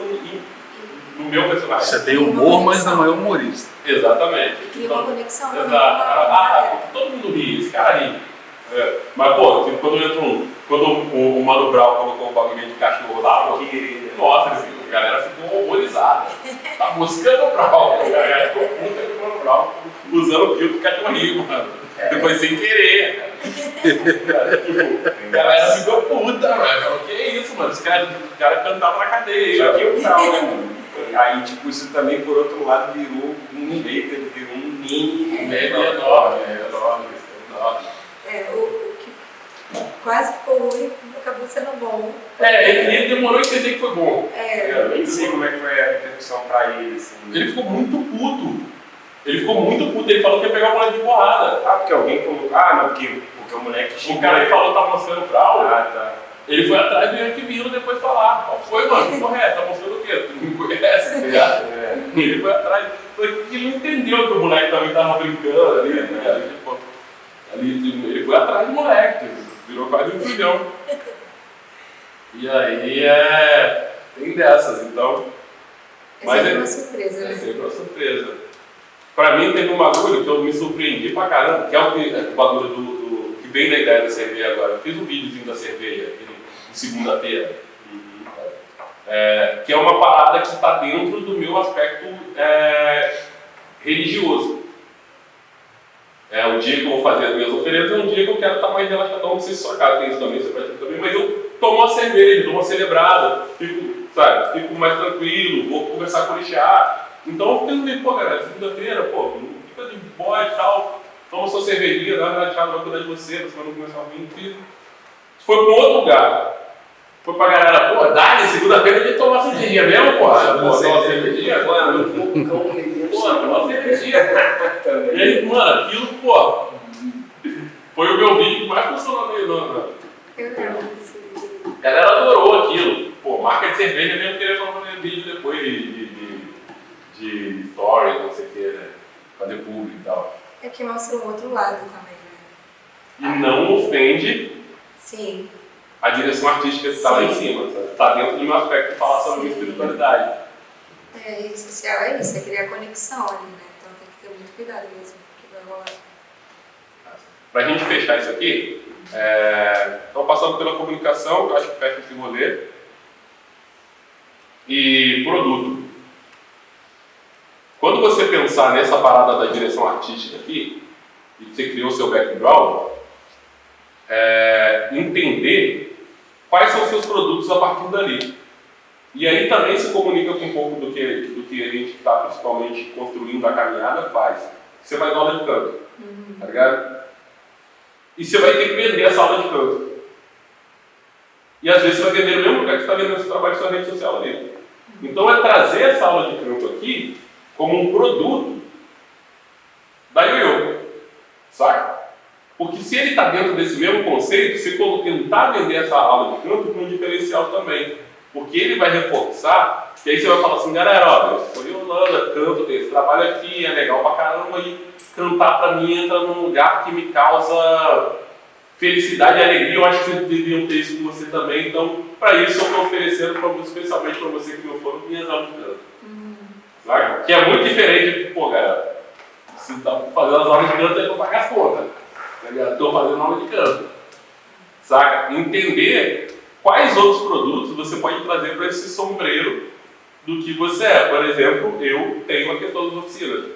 no meu personagem. Você tem humor, mas não é humorista. Exatamente. E cria uma conexão. Exato. Todo mundo ri, esse cara ri. Mas, pô, tipo, quando o Mano Brown colocou o bagulho de cachorro lá, nossa, a galera ficou horrorizada. Tá buscando o Brown. A galera ficou puta com o Mano Brown, usando o filtro do cachorrinho, mano. Depois sem querer, cara. Tipo, a galera ficou puta, mano. Falou, que isso, mano? Os caras cantavam na cadeia. Só que eu não, né, mano? Aí, tipo, isso também, por outro lado, virou um hater, virou um meme. Enorme. O que quase ficou ruim, acabou sendo bom. Ele demorou a entender que foi bom. Eu nem sei como é que foi a repercussão pra ele, assim. Ele ficou muito puto. Ele falou que ia pegar o moleque de porrada. Porque alguém colocou. Não, porque o moleque xingou. O cara que falou que tá mostrando o Brown. Tá. Ele foi atrás do Yankee Milo depois falar. Qual foi, mano? Que porra é essa? Tá mostrando o quê? Tu não me conhece, tá ligado? Ele foi atrás. Porque ele não entendeu que o moleque também tava brincando ali, né? Tipo, ele foi atrás do moleque. Virou quase um filhão. E aí tem dessas, então. É sempre uma surpresa, né? É sempre uma surpresa. Pra mim teve um bagulho que eu me surpreendi pra caramba, que é o bagulho que vem da ideia da cerveja agora. Eu fiz um videozinho da cerveja de segunda-feira, que é uma parada que está dentro do meu aspecto religioso. O dia que eu vou fazer as minhas oferendas é um dia que eu quero estar mais relaxadão. Não sei se sua casa tem isso também, você vai ter também, mas eu tomo uma cerveja, dou uma celebrada, fico mais tranquilo, vou conversar com o orixá. Então eu fiquei pô, galera, segunda-feira, pô, fica de boa e tal, toma sua cervejinha, dá uma relaxada, vai cuidar de você não começar a vir, filho. Foi para um outro lugar. Foi pra galera, pô, Dali, segunda-feira tem que tomar cervejinha mesmo, pô? Toma cervejinha? Mano, toma cervejinha. E aí, mano, aquilo, pô, foi o meu vídeo que mais funcionou meio, não. Eu lembro desse vídeo. A galera adorou aquilo. Pô, marca de cerveja mesmo querer fazer vídeo depois de stories, não sei o que, né? Fazer público e tal. É que mostra um outro lado também, né? E não ofende Sim. a direção artística que está lá em cima. Está dentro do meu aspecto de falar sobre espiritualidade. Rede social é isso, é criar conexão ali, né? Então tem que ter muito cuidado mesmo que vai rolar. Para a gente fechar isso aqui, então passando pela comunicação, que eu acho que fecha esse rolê, e produto. Quando você pensar nessa parada da direção artística aqui, e você criou o seu background, entender quais são os seus produtos a partir dali. E aí também se comunica com um pouco do que a gente está principalmente construindo a caminhada faz. Você vai dar aula de canto, tá ligado? E você vai ter que vender essa aula de canto. E às vezes você vai vender no mesmo lugar que você está vendendo esse trabalho na sua rede social ali. Então é trazer essa aula de canto aqui como um produto da Yoyo, saca? Porque se ele está dentro desse mesmo conceito, você tentar vender essa aula de canto com um diferencial também. Porque ele vai reforçar, que aí você vai falar assim, galera, ó, eu sou Yolanda, canto, tenho esse trabalho aqui, é legal pra caramba, e cantar pra mim entra num lugar que me causa felicidade e alegria. Eu acho que vocês deviam ter isso com você também. Então, para isso, eu estou oferecendo, especialmente para você que não for, minhas aulas de canto. Sabe? Que é muito diferente de, pô, galera, você está fazendo as aulas de canto aí para pagar as contas. Estou fazendo aula de canto. Saca? Entender quais outros produtos você pode trazer para esse sombreiro do que você é. Por exemplo, eu tenho aqui todas as oficinas.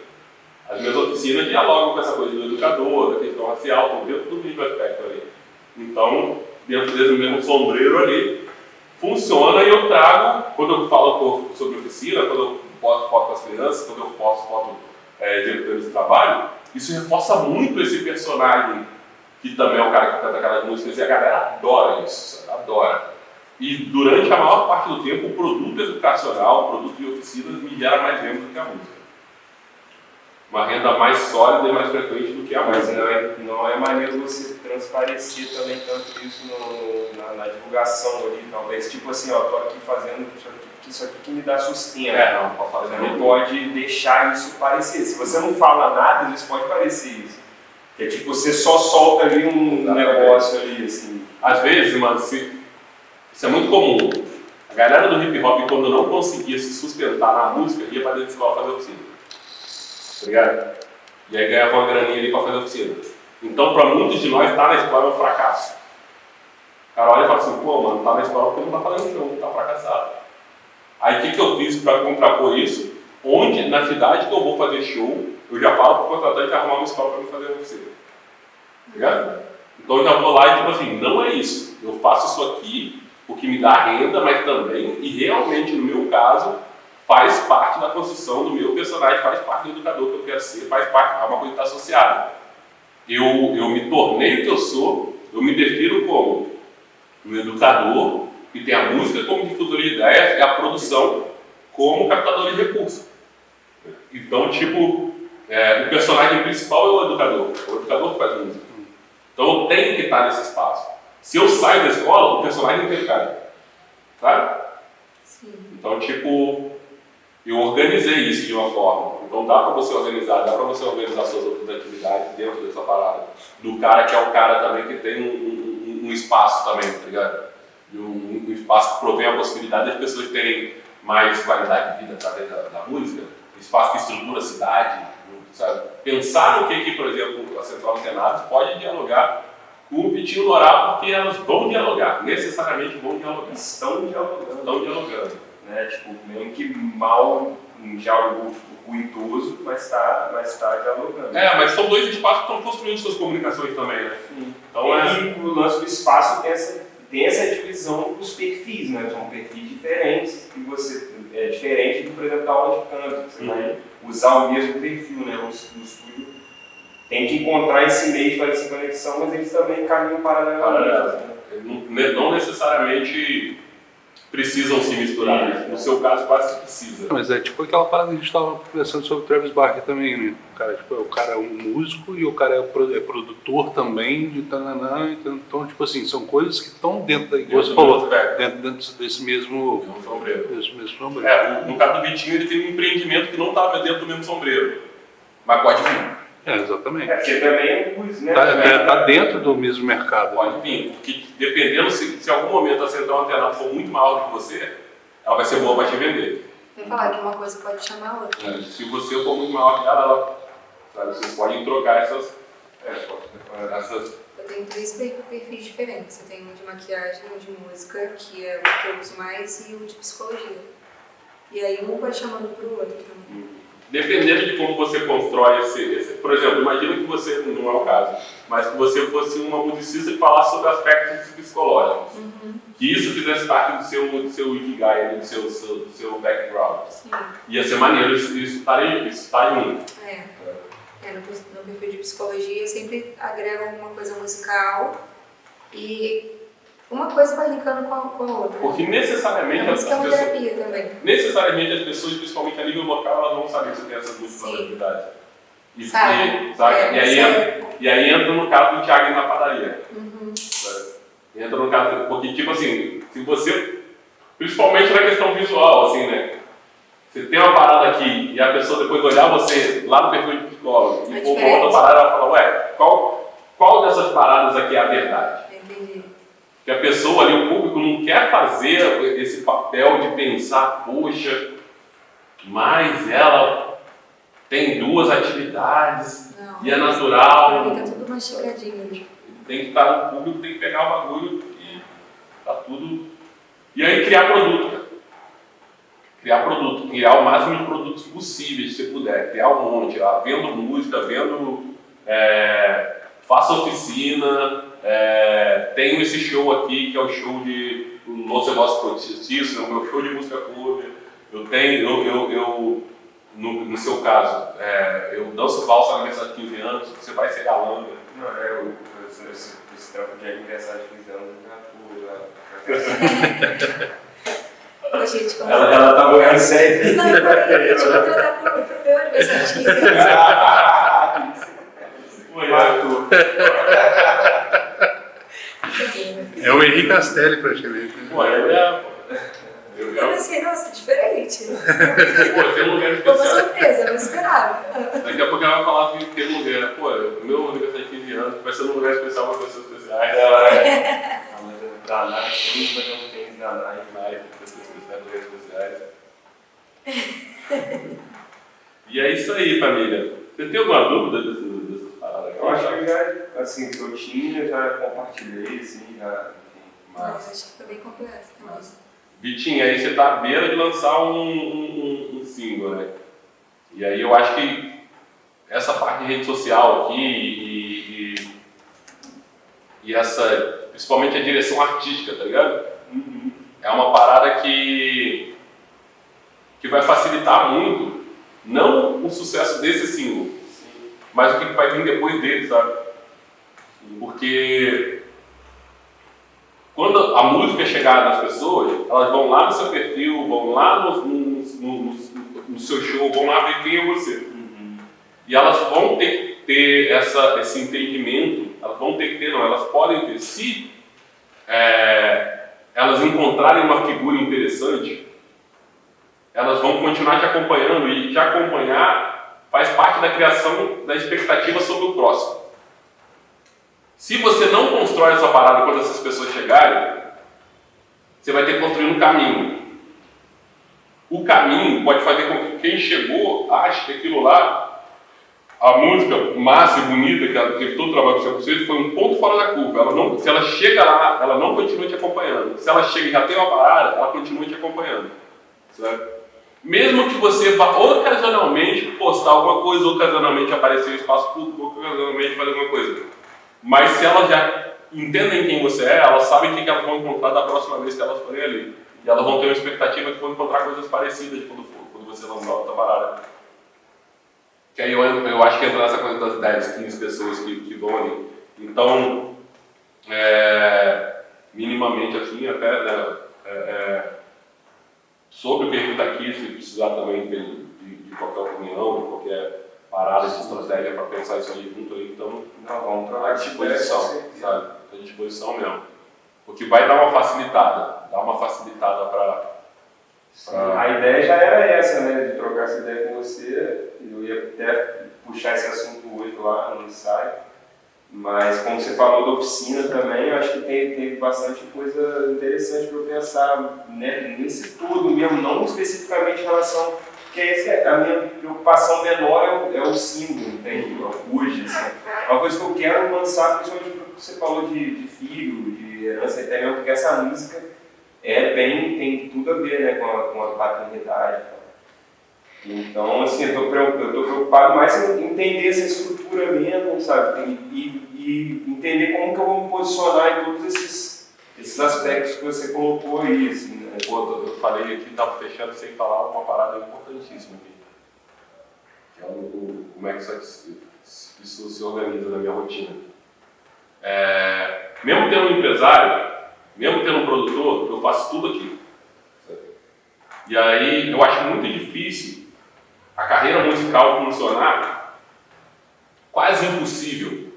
As minhas oficinas dialogam com essa coisa do educador, da questão racial, estão dentro do mesmo aspecto ali. Então, dentro desse mesmo sombreiro ali, funciona e eu trago, quando eu falo sobre oficina, quando eu posto foto com as crianças, quando eu posto foto executando esse trabalho, isso reforça muito esse personagem, que também é o cara que canta aquelas músicas, e a galera adora isso, adora. E durante a maior parte do tempo, o produto educacional, o produto de oficinas, me gera mais venda do que a música. uma renda mais sólida e mais frequente do que a Mas música. não é maneiro você transparecer também tanto isso na divulgação ali, talvez. Tipo assim, ó, tô aqui fazendo isso aqui que me dá sustento. Não, pode fazer. Você não pode deixar isso parecer. Se você não fala nada, isso pode parecer isso. Que é tipo, você só solta ali um negócio ali, assim. Às vezes, mano, isso é muito comum. A galera do hip hop, quando não conseguia se sustentar na música, ia pra dentro de escola fazer oficina. Tá ligado? E aí ganhava uma graninha ali pra fazer oficina. Então, pra muitos de nós, estar na escola é um fracasso. O cara olha e fala assim, pô, mano, tá na escola porque não tá fazendo show, tá fracassado. Aí o que eu fiz pra contrapor isso? Onde, na cidade que eu vou fazer show, eu já falo pro contratante arrumar uma escola pra me fazer oficina. Tá ligado? Então eu já vou lá e tipo assim, não é isso. Eu faço isso aqui porque me dá renda, mas também, e realmente no meu caso, faz parte da construção do meu personagem, faz parte do educador que eu quero ser, faz parte, é uma coisa que está associada. Eu me tornei o que eu sou, eu me defino como um educador, que tem a música como difusor de ideias e a produção como captador de recursos. Então, tipo, o personagem principal é o educador que faz música. Então eu tenho que estar nesse espaço. Se eu saio da escola, o personagem inteiro cai. Sabe? Sim. Então, tipo, eu organizei isso de uma forma. Então dá pra você organizar suas outras atividades dentro dessa parada. Do cara que é o cara também que tem um espaço também, tá ligado? Um espaço que provém a possibilidade das pessoas terem mais qualidade de vida através da música. Espaço que estrutura a cidade, sabe? Pensar no que, por exemplo, a Central Antenados pode dialogar com o Vitinho Dourado, porque elas vão dialogar, necessariamente vão dialogar. Estão dialogando. Né? Tipo, mesmo que mal, um diálogo ruidoso, mas está dialogando. Mas são dois espaços que estão construindo suas comunicações também, né? Sim. Então, E o lance do espaço tem essa divisão dos perfis, né? São perfis diferentes, que você é diferente do, por exemplo, da aula de canto. Você vai usar o mesmo perfil, né? O estúdio tem que encontrar esse meio de fazer essa conexão, mas eles também caminham paralelamente. Né? não necessariamente precisam se misturar. No seu caso, quase que precisa. Mas é tipo aquela parada que a gente estava conversando sobre o Travis Barker também, né? O cara é um músico e o cara é produtor também de tananã. Então, tipo assim, são coisas que estão dentro da igreja. Você falou, dentro desse mesmo sombreiro. No caso do Vitinho, ele tem um empreendimento que não estava dentro do mesmo sombreiro, mas pode vir. Exatamente. Porque também é um músico, né? Tá dentro do mesmo mercado. Pode vir, porque dependendo se em algum momento a Central Antenada for muito maior do que você, ela vai ser boa para te vender. Eu ia falar que uma coisa pode chamar a outra. Se você for muito maior que ela, sabe, vocês podem trocar essas. Eu tenho 3 perfis diferentes. Eu tenho um de maquiagem, um de música, que é o que eu uso mais, e o de psicologia. E aí um vai chamando pro outro também. Dependendo de como você constrói esse. Por exemplo, imagina que você, não é o caso, mas que você fosse uma musicista que falasse sobre aspectos psicológicos. Que isso fizesse parte do seu ikigai, do seu background. Sim. Ia ser maneiro isso estar junto. No perfil de psicologia eu sempre agrego alguma coisa musical e uma coisa vai linkando com a outra. Porque necessariamente as pessoas, terapia também. Necessariamente as pessoas, principalmente a nível local, elas vão saber que você tem essas múltiplas atividades. Sabe? E aí entra no caso do Thiago na padaria. Entra no caso, porque tipo assim, se você, principalmente na questão visual, assim, né? Você tem uma parada aqui e a pessoa depois olhar você lá no perfil de psicólogo e for uma outra parada, ela fala, ué, qual dessas paradas aqui é a verdade? Entendi. Que a pessoa ali, o público, não quer fazer esse papel de pensar, poxa, mas ela tem 2 atividades e é natural. Pra mim tá tudo mastigadinho ali. Tem que estar, o público tem que pegar o bagulho e tá tudo. E aí criar produto, cara. Criar o máximo de produtos possíveis, se você puder. Criar um monte, vendo música, faça oficina. Tenho esse show aqui, que é o show de Nosso Negócio Produtício, o meu show de música cover. No seu caso, eu danço valsa na mesa de 15 anos, você vai ser galã. Esse trampo de aniversário de 15 anos já Gente, ela tá morrendo sério. Não, eu vou tratar pro meu ver se atinge. Matou. É o Henrique Castelli, praticamente. Pô, ele é. Eu pensei, nossa, diferente. Pô, tem um lugar Foi uma especial. surpresa, eu não esperava. Daqui a pouco ela vai falar que tem um lugar. Pô, meu aniversário de 15 anos vai ser um lugar especial para pessoas especiais. Da Nike, todo mundo vai ter um tênis da Nike. Pessoas especiais, lugares especiais. E é isso aí, família. Você tem alguma dúvida dessas paradas? Eu acho que já, assim, que eu tinha, já compartilhei, assim, já, enfim. Eu acho que foi bem completo. Vitinho, aí você tá à beira de lançar um single, né? E aí eu acho que essa parte de rede social aqui e essa, principalmente a direção artística, tá ligado? É uma parada que vai facilitar muito, não o sucesso desse single, mas o que vai vir depois dele, sabe? Porque quando a música chegar nas pessoas, elas vão lá no seu perfil, vão lá no seu show, vão lá ver quem é você. E elas vão ter que ter esse entendimento, elas vão ter que ter, não, elas podem ter. Se elas encontrarem uma figura interessante, elas vão continuar te acompanhando, e te acompanhar faz parte da criação da expectativa sobre o próximo. Se você não constrói essa parada quando essas pessoas chegarem, você vai ter que construir um caminho. O caminho pode fazer com que quem chegou ache que aquilo lá, a música massa e bonita, que ela teve todo o trabalho que você fez, foi um ponto fora da curva. Se ela chega lá, ela não continua te acompanhando. Se ela chega e já tem uma parada, ela continua te acompanhando. Certo? Mesmo que você vá ocasionalmente postar alguma coisa, ocasionalmente aparecer em espaço público, ocasionalmente fazer alguma coisa. Mas se elas já entendem quem você é, elas sabem o que elas vão encontrar da próxima vez que elas forem ali. E elas vão ter uma expectativa que vão encontrar coisas parecidas quando você lançar outra parada. Que aí eu acho que entra nessa coisa das 10, 15 pessoas que vão ali. Então, minimamente assim, até sobre o que a gente está aqui, se precisar também de qualquer opinião, de qualquer parada de estratégia para pensar isso aí junto aí, então Vamos à trabalhar disposição, sabe? À disposição mesmo. Porque vai dar uma facilitada para... A ideia já era essa, né, de trocar essa ideia com você. Eu ia até puxar esse assunto hoje lá no ensaio, mas como você falou da oficina também, eu acho que tem bastante coisa interessante para eu pensar, né, nisso tudo mesmo, não especificamente em relação, porque a minha preocupação menor é o símbolo, entende? Hoje, assim. É uma coisa que eu quero lançar, principalmente porque você falou de filho, de herança, até mesmo porque essa música tem tudo a ver, né, com a paternidade. Então, assim, eu tô preocupado mais em entender essa estrutura mesmo, sabe? E entender como que eu vou me posicionar em todos esses aspectos que você colocou aí, assim, né? Eu falei aqui, estava fechando sem falar uma parada importantíssima aqui. Que é como é que isso se organiza na minha rotina. Mesmo tendo um empresário, mesmo tendo um produtor, eu faço tudo aqui. E aí eu acho muito difícil a carreira musical funcionar, quase impossível,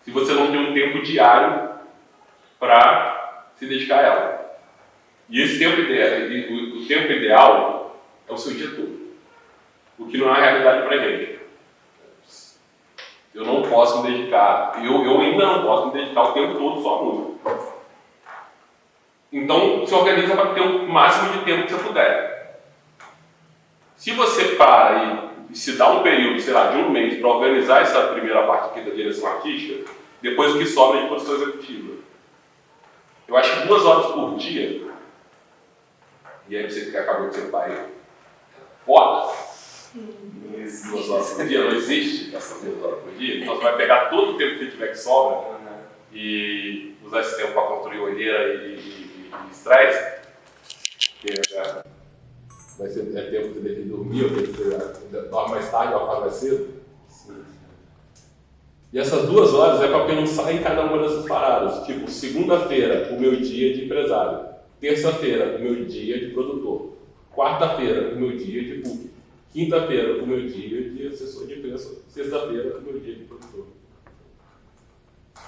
se você não tem um tempo diário para se dedicar a ela. E esse tempo ideal, o tempo ideal é o seu dia todo, o que não é a realidade para a gente. Eu não posso me dedicar, eu ainda não posso me dedicar o tempo todo só à música. Então, se organiza para ter o máximo de tempo que você puder. Se você para e se dá um período, sei lá, de um mês para organizar essa primeira parte aqui da direção artística, depois o que sobra é de produção executiva. Eu acho que 2 horas por dia, e aí você que acabou de ser pai, foda. 2 horas por dia, não existe essas 2 horas por dia, então você vai pegar todo o tempo que tiver que sobra e usar esse tempo para construir olheira e estresse, vai ser tempo que você tem que dormir, ou que você dorme mais tarde ou acorda mais cedo. E essas 2 horas é para pensar em cada uma dessas paradas. Tipo, segunda-feira, o meu dia de empresário. Terça-feira, o meu dia de produtor. Quarta-feira, o meu dia de público. Quinta-feira, o meu dia de assessor de imprensa. Sexta-feira, o meu dia de produtor.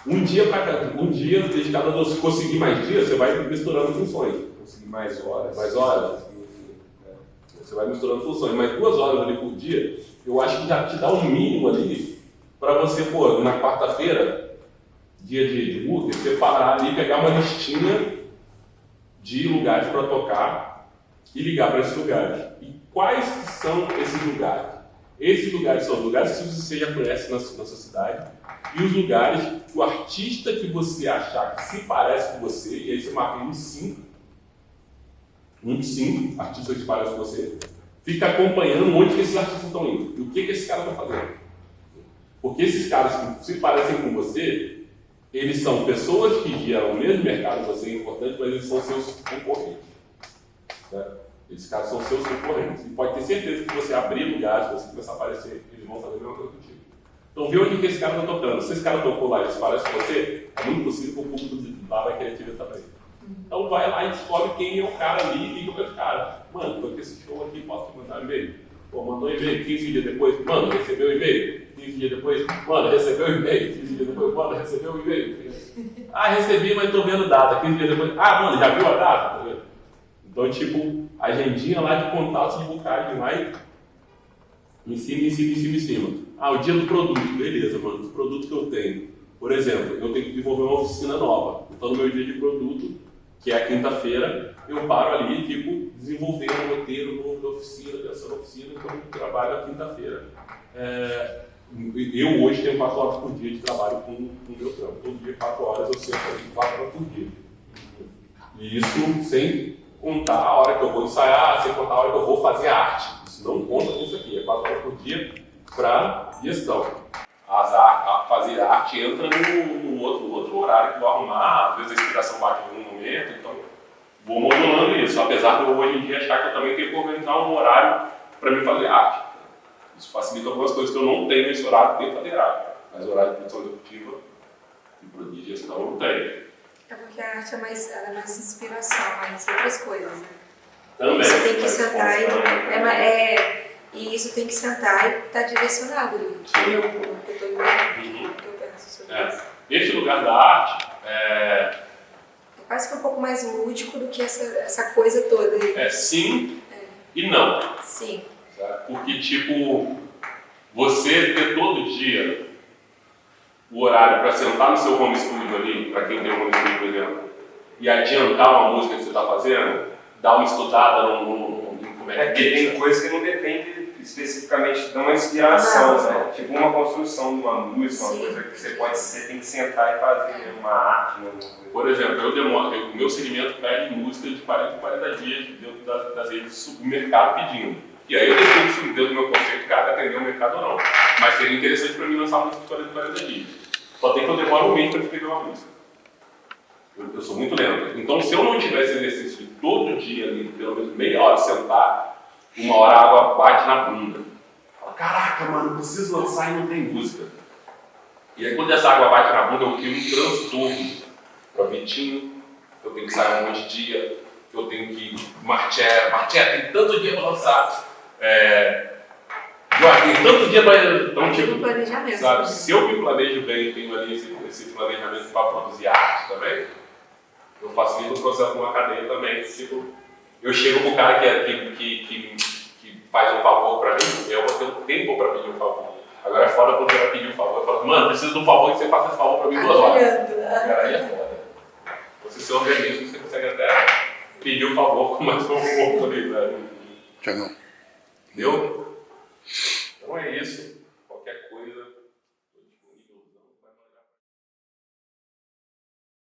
Um dia dedicado a você conseguir mais dias, você vai misturando funções. Conseguir mais horas. Mais horas. Você vai misturando funções. Mas 2 horas ali por dia, eu acho que já te dá um mínimo ali para você, pô, na quarta-feira, dia de booker, você parar ali e pegar uma listinha de lugares para tocar e ligar para esses lugares. E quais são esses lugares? Esses lugares são os lugares que você já conhece na sua cidade e os lugares que o artista que você achar que se parece com você, e aí você marca uns 5 artistas que se parecem com você, fica acompanhando onde esses artistas estão indo e o que esses caras estão fazendo. Porque esses caras que se parecem com você, eles são pessoas que geram o mesmo mercado que você, é importante, mas eles são seus concorrentes. Certo? Esses caras são seus concorrentes. E pode ter certeza que você abrir lugares, você começar a aparecer, eles vão fazer a mesma coisa contigo. Então vê onde que esse cara está tocando. Se esse cara tocou lá e se parece com você, é muito possível que o público lá vai querer te ver também. Então vai lá e descobre quem é o cara ali e liga para o cara. Mano, tô com esse show aqui, posso te mandar um e-mail? Pô, mandou um e-mail, 15 dias depois, mano, recebeu o e-mail. 15 dias depois, mano, recebeu o e-mail. 15 dias depois, mano, recebeu o e-mail. Ah, recebi, mas tô vendo data. 15 dias depois, ah, mano, já viu a data? Tá vendo? Então, tipo, agendinha lá de contatos de bucagem lá e em cima. Ah, o dia do produto, beleza, mano, do produto que eu tenho. Por exemplo, eu tenho que desenvolver uma oficina nova. Então, no meu dia de produto, que é a quinta-feira, eu paro ali e fico desenvolvendo um roteiro novo da oficina, dessa oficina, então eu trabalho a quinta-feira. Eu hoje tenho 4 horas por dia de trabalho com o meu trampo. Todo dia, 4 horas, eu sento ali 4 horas por dia. E isso sem contar a hora que eu vou ensaiar, sem contar a hora que eu vou fazer arte. Isso não conta nisso aqui, é 4 horas por dia para gestão. Fazer arte entra no outro horário que eu vou arrumar, às vezes a inspiração bate em algum momento, então vou modulando isso, apesar de eu hoje em dia achar que eu também tenho que organizar um horário para me fazer arte. Isso facilita algumas coisas que eu não tenho nesse horário para fazer arte, mas o horário de produção executiva e de gestão eu não tenho. É porque a arte é mais inspiração, mais outras coisas, né? Também. Você tem que sentar e isso tem que sentar e estar direcionado ali. Eu penso sobre isso. Esse lugar da arte É quase que um pouco mais lúdico do que essa coisa toda aí. Sim e não. Sim. Porque, tipo, você ter todo dia o horário para sentar no seu home studio ali, para quem tem um home studio, por exemplo, e adiantar uma música que você está fazendo, dar uma estudada no como é que tem coisa que não depende especificamente de uma inspiração, né? Tipo uma construção de uma música, uma coisa que você tem que sentar e fazer uma arte. Por exemplo, o meu segmento pede música de 40 dias dentro das redes de supermercado pedindo. E aí eu decido se dentro do meu conceito cabe atender o mercado ou não. Mas seria interessante para mim lançar música de 40 dias. Só tem que eu demoro um mês para escrever uma música. Eu sou muito lento. Então, se eu não tivesse exercício de todo dia ali, pelo menos meia hora sentar, 1 hora a água bate na bunda. Fala, caraca, mano, preciso lançar e não tem música. E aí quando essa água bate na bunda, eu crio um transtorno para Vitinho, eu tenho que sair um monte de dia, eu tenho que Marché, tem tanto dia para lançar. Tem tanto dia para. Então, tipo, planejamento, sabe, né? se eu me planejo bem e tenho ali esse planejamento para produzir arte também, eu facilito o processo com uma cadeia também. Tipo, eu chego pro cara que faz um favor para mim, eu vou ter um tempo para pedir um favor. Agora é foda quando eu pedir um favor. Eu falo, mano, preciso de um favor que você faça esse favor para mim 2 horas. Cara, aí é foda. Você se organiza, você consegue até pedir um favor com mais um pouco ali, velho. Tiagão. Entendeu?